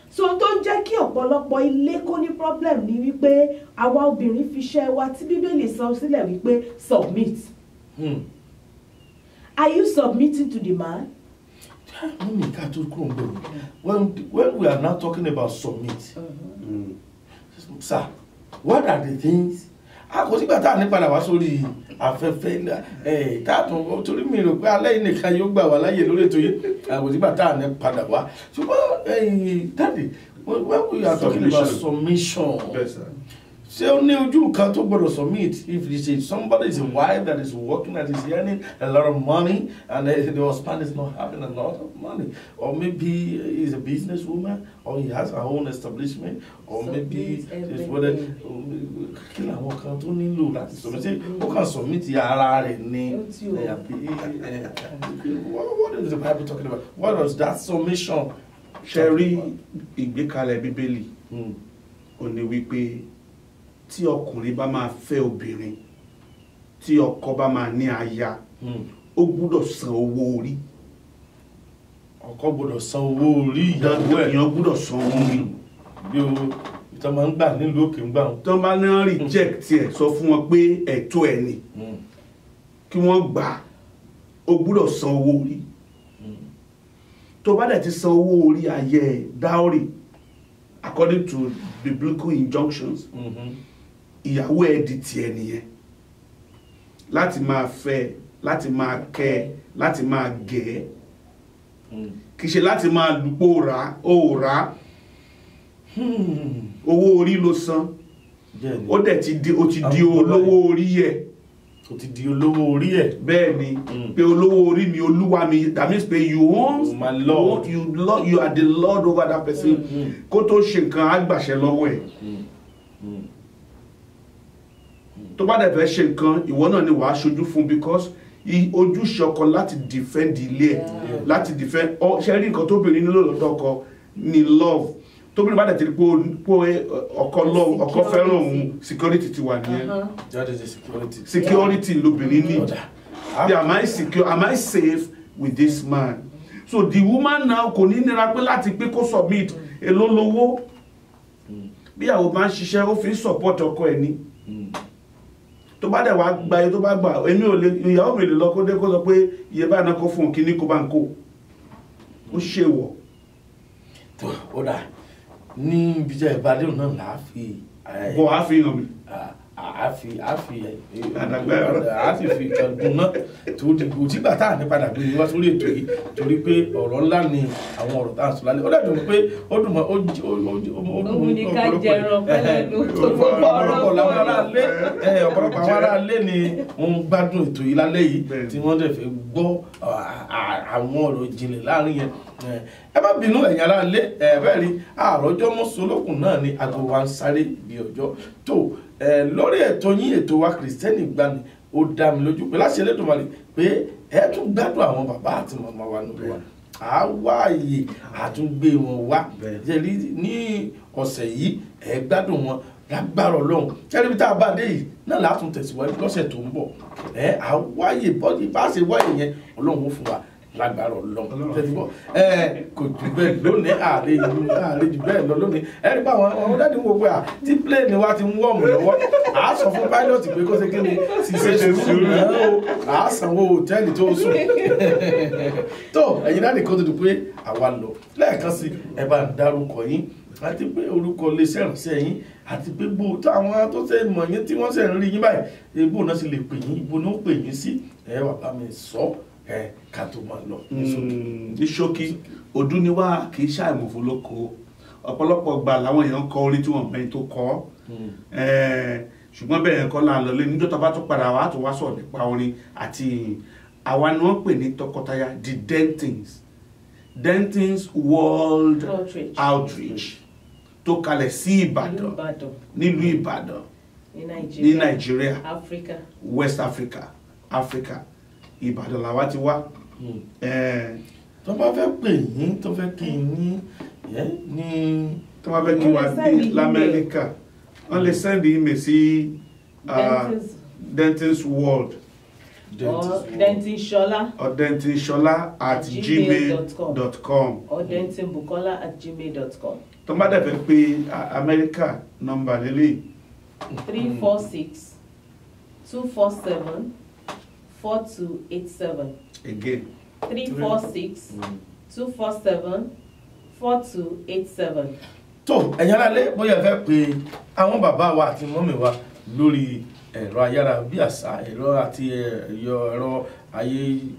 So tó ń jẹ́ kí ọ̀pọ̀lọpọ̀ ilé kó ní problem ni wípé àwa obìnrin fi ṣẹ́ wa tí Bíbélì sọ sílẹ̀ wípé submit. Are you submitting to the man?
When we are now talking about submit, sir, what are the things? Kò sígbà tá à ní padà wá sórí afẹ́fẹ́ táàtún torí mi rò pé alẹ́ nìkan yóò gbà wá láyè lórí ètò yìí, kò sígbà tá à ní padà wá. Ṣùgbọ́n Daddy, when we are talking about submission, ṣé ó ní ojú kan tó gbọ́dọ̀ submit? If somebody is a wife that is working, that is earning a lot of money, and the husband is not having a lot of money, or maybe he's a businesswoman, or he has her own establishment, or maybe it's whether kí làwọn kan tó nílò láti submit, ṣé ó kàn submit ara rẹ̀ ni? What is the Bible talking about? What was that submission?
Ṣé rí ìgbékalẹ̀ Bíbélì ó ní wípé tí ọkùnrin bá máa fẹ́ obìnrin, tí ọkọ bá máa ní aya, ó gbọ́dọ̀ san owó orí.
Ọkọ gbọ́dọ̀ san owó orí ìyàwó ẹ̀.
Èèyàn gbọ́dọ̀ san owó orí.
Bí o ìtàn máa ń gbà nílùú òkè ń gbà wọn.
Tó bá ní reject ẹ̀, sọ fún wọn pé ẹ̀tọ́ ẹ̀ ni kí wọ́n gbà, ó gbọ́dọ̀ san owó orí. Tó bá dẹ̀ ti san owó orí ayé ẹ̀, dowry, according to biblical injunctions, ìyàwó ẹ̀ di tiẹ̀ nìyẹn, láti máa fẹ́, láti máa kẹ́, láti máa gẹ̀, kì í ṣe láti máa lùpọ̀ rà owó orí ló san, ó dẹ̀ ti di olówó orí ẹ̀.
Ó ti di olówó orí ẹ̀.
Bẹ́ẹ̀ ni pé olówó orí mi olúwa mi, that means pé you own,
my Lord,
you are the Lord over that person. Kó tó ṣe nǹkan á gbàṣẹ lọ́wọ́ ẹ̀. Tó bá dẹ̀ fẹ́ ṣe nǹkan, ìwọ náà ni wàá ṣojú fún, because ojúṣe ọkọ láti defend ilé ẹ̀, láti defend ṣe rí nǹkan tóbìnrin nílò lọ́dọ̀ ọkọ ni love. Tóbìnrin bá dẹ̀ ti rí pé ọkọ fẹ́ràn òun, security ti wà nìyẹn.
That is the security.
Security lóbìnrin ní. Am I secure? Am I safe with this man? So the woman now kò ní nira pé láti pé kó submit èló lówó. Bí àwọn máa ń ṣiṣẹ́, ó fi support ọkọ ẹ̀ ní. Tó bá dẹ̀ wá gba iye tó bá gbà, ìyàwó mi lè lọ kó dé kó sọ pé iye báyìí náà kó fún un, kí ní kó bá ń kó. Ó ṣe wọ̀.
Ó dà ní ibi jẹ́ ìbádé náà láàfi.
Bọ̀ á fi hàn mi.
àfi fi ẹ̀dùn náà tó dìbò tí bàtà ní padà gbé wá sórí ètò yìí torí pé ọ̀rọ̀ ńlá ni àwọn ọ̀rọ̀ tá à ń sọ lálẹ́ ó dàbí pé ó dùn mọ́ ọ̀pọ̀lọpọ̀ àwọn aráalé ni wọ́n ń gbádùn ètò yìí lálẹ́ yìí tí wọ́n dẹ̀ fẹ́ gbọ́ àwọn ọ̀rọ̀ ìjìnlẹ̀ láàrin yẹn ẹ má bínú ẹ̀yin aráalé bẹ́ẹ̀ rí àròjọ́ mọ́sọ́lọ́kùn náà ni aago wa ń sáré bí ọjọ́ tó lórí ètò yín ètò wa Kristẹni Ìgbàanì ó dá mi lójú pé láṣẹ Elédùmarè pé ẹ tún gbádùn àwọn bàbá àti màmá wa nínú wa à wá àyè àtúngbé wọn wá jẹ́rí ní ọ̀sẹ̀ yìí ẹ gbádùn wọn lágbára Ọlọ́run kẹ́rì bí tá a bá dé yìí náà látún tẹ̀síwájú lọ́sẹ̀ tó ń bọ̀ àwáyé bọ́dí bá ṣe wáyé yẹn Ọlọ́run ó fún wa lágbára Ọlọ́run tẹ̀síwọ́ kò jù bẹ́ẹ̀ lónìí ààrẹ jù bẹ́ẹ̀ lọ lónìí ẹ̀rí bá àwọn dáàdì wo pé tí pléènì wa ti ń wọ́ọ̀mù lọ́wọ́ à á sọ fún pilot pé kó ṣe kí ni ṣiṣẹ́ sùúrù náà o à á sanwó hòtẹ́ẹ̀lì tó sùn tó ẹ̀yin dáàdì kó tó di pé àwa lọ lẹ́ẹ̀kan sí ẹ bá ń dárúkọ yín àti pé orúkọ iléeṣẹ́ ìránṣẹ́ yín àti pé gbogbo àwọn tó ṣe mọ̀ yín tí wọ́n ṣe ń rí yín báyìí ibo náà sì lè pè yín ibo náà ó pè yín sí wà bá mi sọ ká tó máa lọ.
ní ṣókí ọdún ni wá kì í ṣàìmọ̀fó lóko ọ̀pọ̀lọpọ̀ gbà làwọn èèyàn kọ orin tí wọ́n bẹ́ẹ̀ tó kọ́ ṣùgbọ́n bẹ́ẹ̀ kọ́ là ń lọ lé níjọ́ tó bá tó padà wá tó wá sọ̀rọ̀ nípa orin àti àwa ni wọ́n pè ní tọkọtaya the Dentins World Outreach tó kalẹ̀ sí Ìbàdàn nílùú Ìbàdàn ní Nàìjíríà West Africa Ìbàdàn làwa ti wá.
tó bá fẹ́ pè yín tó fẹ́ kí yín ní
tó bá fẹ́ kí wá ní l'Amẹ́ríkà wọ́n lè send email sí Dentins World
or Dentinshola
or Dentinshola@gmail.com
or Dentinbukola@gmail.com.
tó bá dẹ̀ fẹ́ pé Amẹ́ríkà nọ́mbà lélẹ̀
346-247-4287.
again
346-247-4287.
tó ẹ̀yin alálẹ́ bóyá ẹ fẹ́ pé àwọn bàbá wa àti mọ́mì wa lórí ẹ̀rọ ayárabíàṣá ẹ̀rọ àti ẹ̀rọ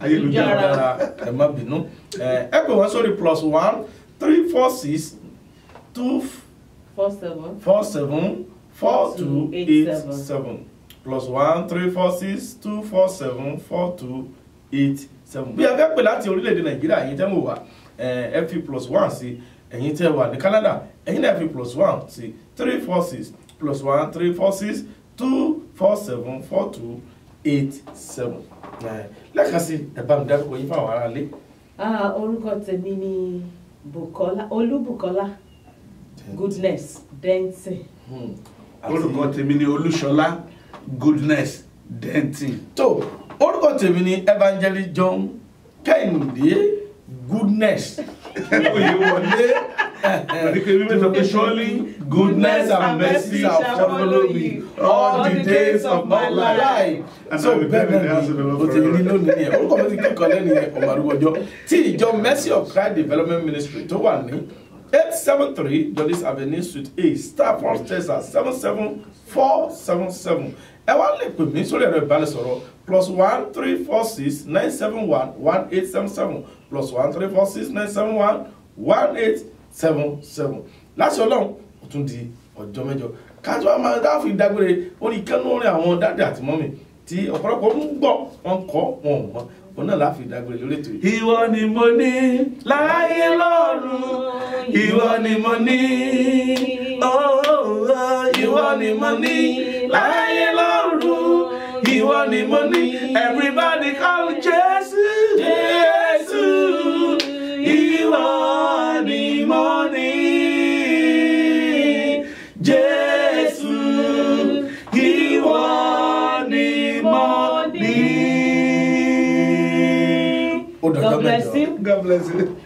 ayélujára ẹ má bínú ẹ pè wọ́n sórí +1-346-247-4287 +1-346-247-4287 bí ẹ fẹ́ pè láti orílẹ̀-èdè Nàìjíríà ẹ̀yin tẹ́ mọ̀ wá ẹ fi +1 sí ẹ̀yin tẹ́ wà ní Canada ẹ̀yin náà fi +1 sí 346 +1 346 247-4287 lẹ́ẹ̀kan sí ẹ̀bá mi dárúkọ yín fáwọn ará ilé.
orúkọ tèmi ni Olúbùkọ́lá Goodness Dentin.
orúkọ tèmi ni Olúṣọlá Goodness Dentin.
tó orúkọ tèmi ni Evangelist John Kẹ́hìndé Goodness oyè wọlé.
Surely
goodness and mercy shall follow me all the days of my life. So bẹ́ẹ̀ ni o ti rí lónìí yẹn orúkọ mi ti kíkọ lẹ́nu yẹn ọmọ àrùwọ̀ ọjọ́ tí ìjọ Mercy of Christ Development Ministry tó wà ní 873 Jollis Avenue Suite A Stafford Texas 77477 ẹ wá lè pè mí sórí ẹ̀rọ ìbánisọ̀rọ̀ +1-346-971-1877 +1-346-971-1877 láti Ọlọ́run ó tún di ọjọ́ mẹ́jọ kájọ àmà dáàfin dágbére orí kánú orin àwọn dáàdì àti mọ́mì tí ọ̀pọ̀lọpọ̀ ń gbọ́ wọn kọ́ wọn ò mọ̀ òun náà láfi dágbére lórí ètò yìí.
ìwọ ni mo ní láyé lọ́run ìwọ ni mo ní ìwọ ni mo ní láyé lọ́run ìwọ ni mo ní everybody call Jésù Jésù ìwọ ni mo ní Jésù ìwọ ni mo ní.
God bless you.
God bless you.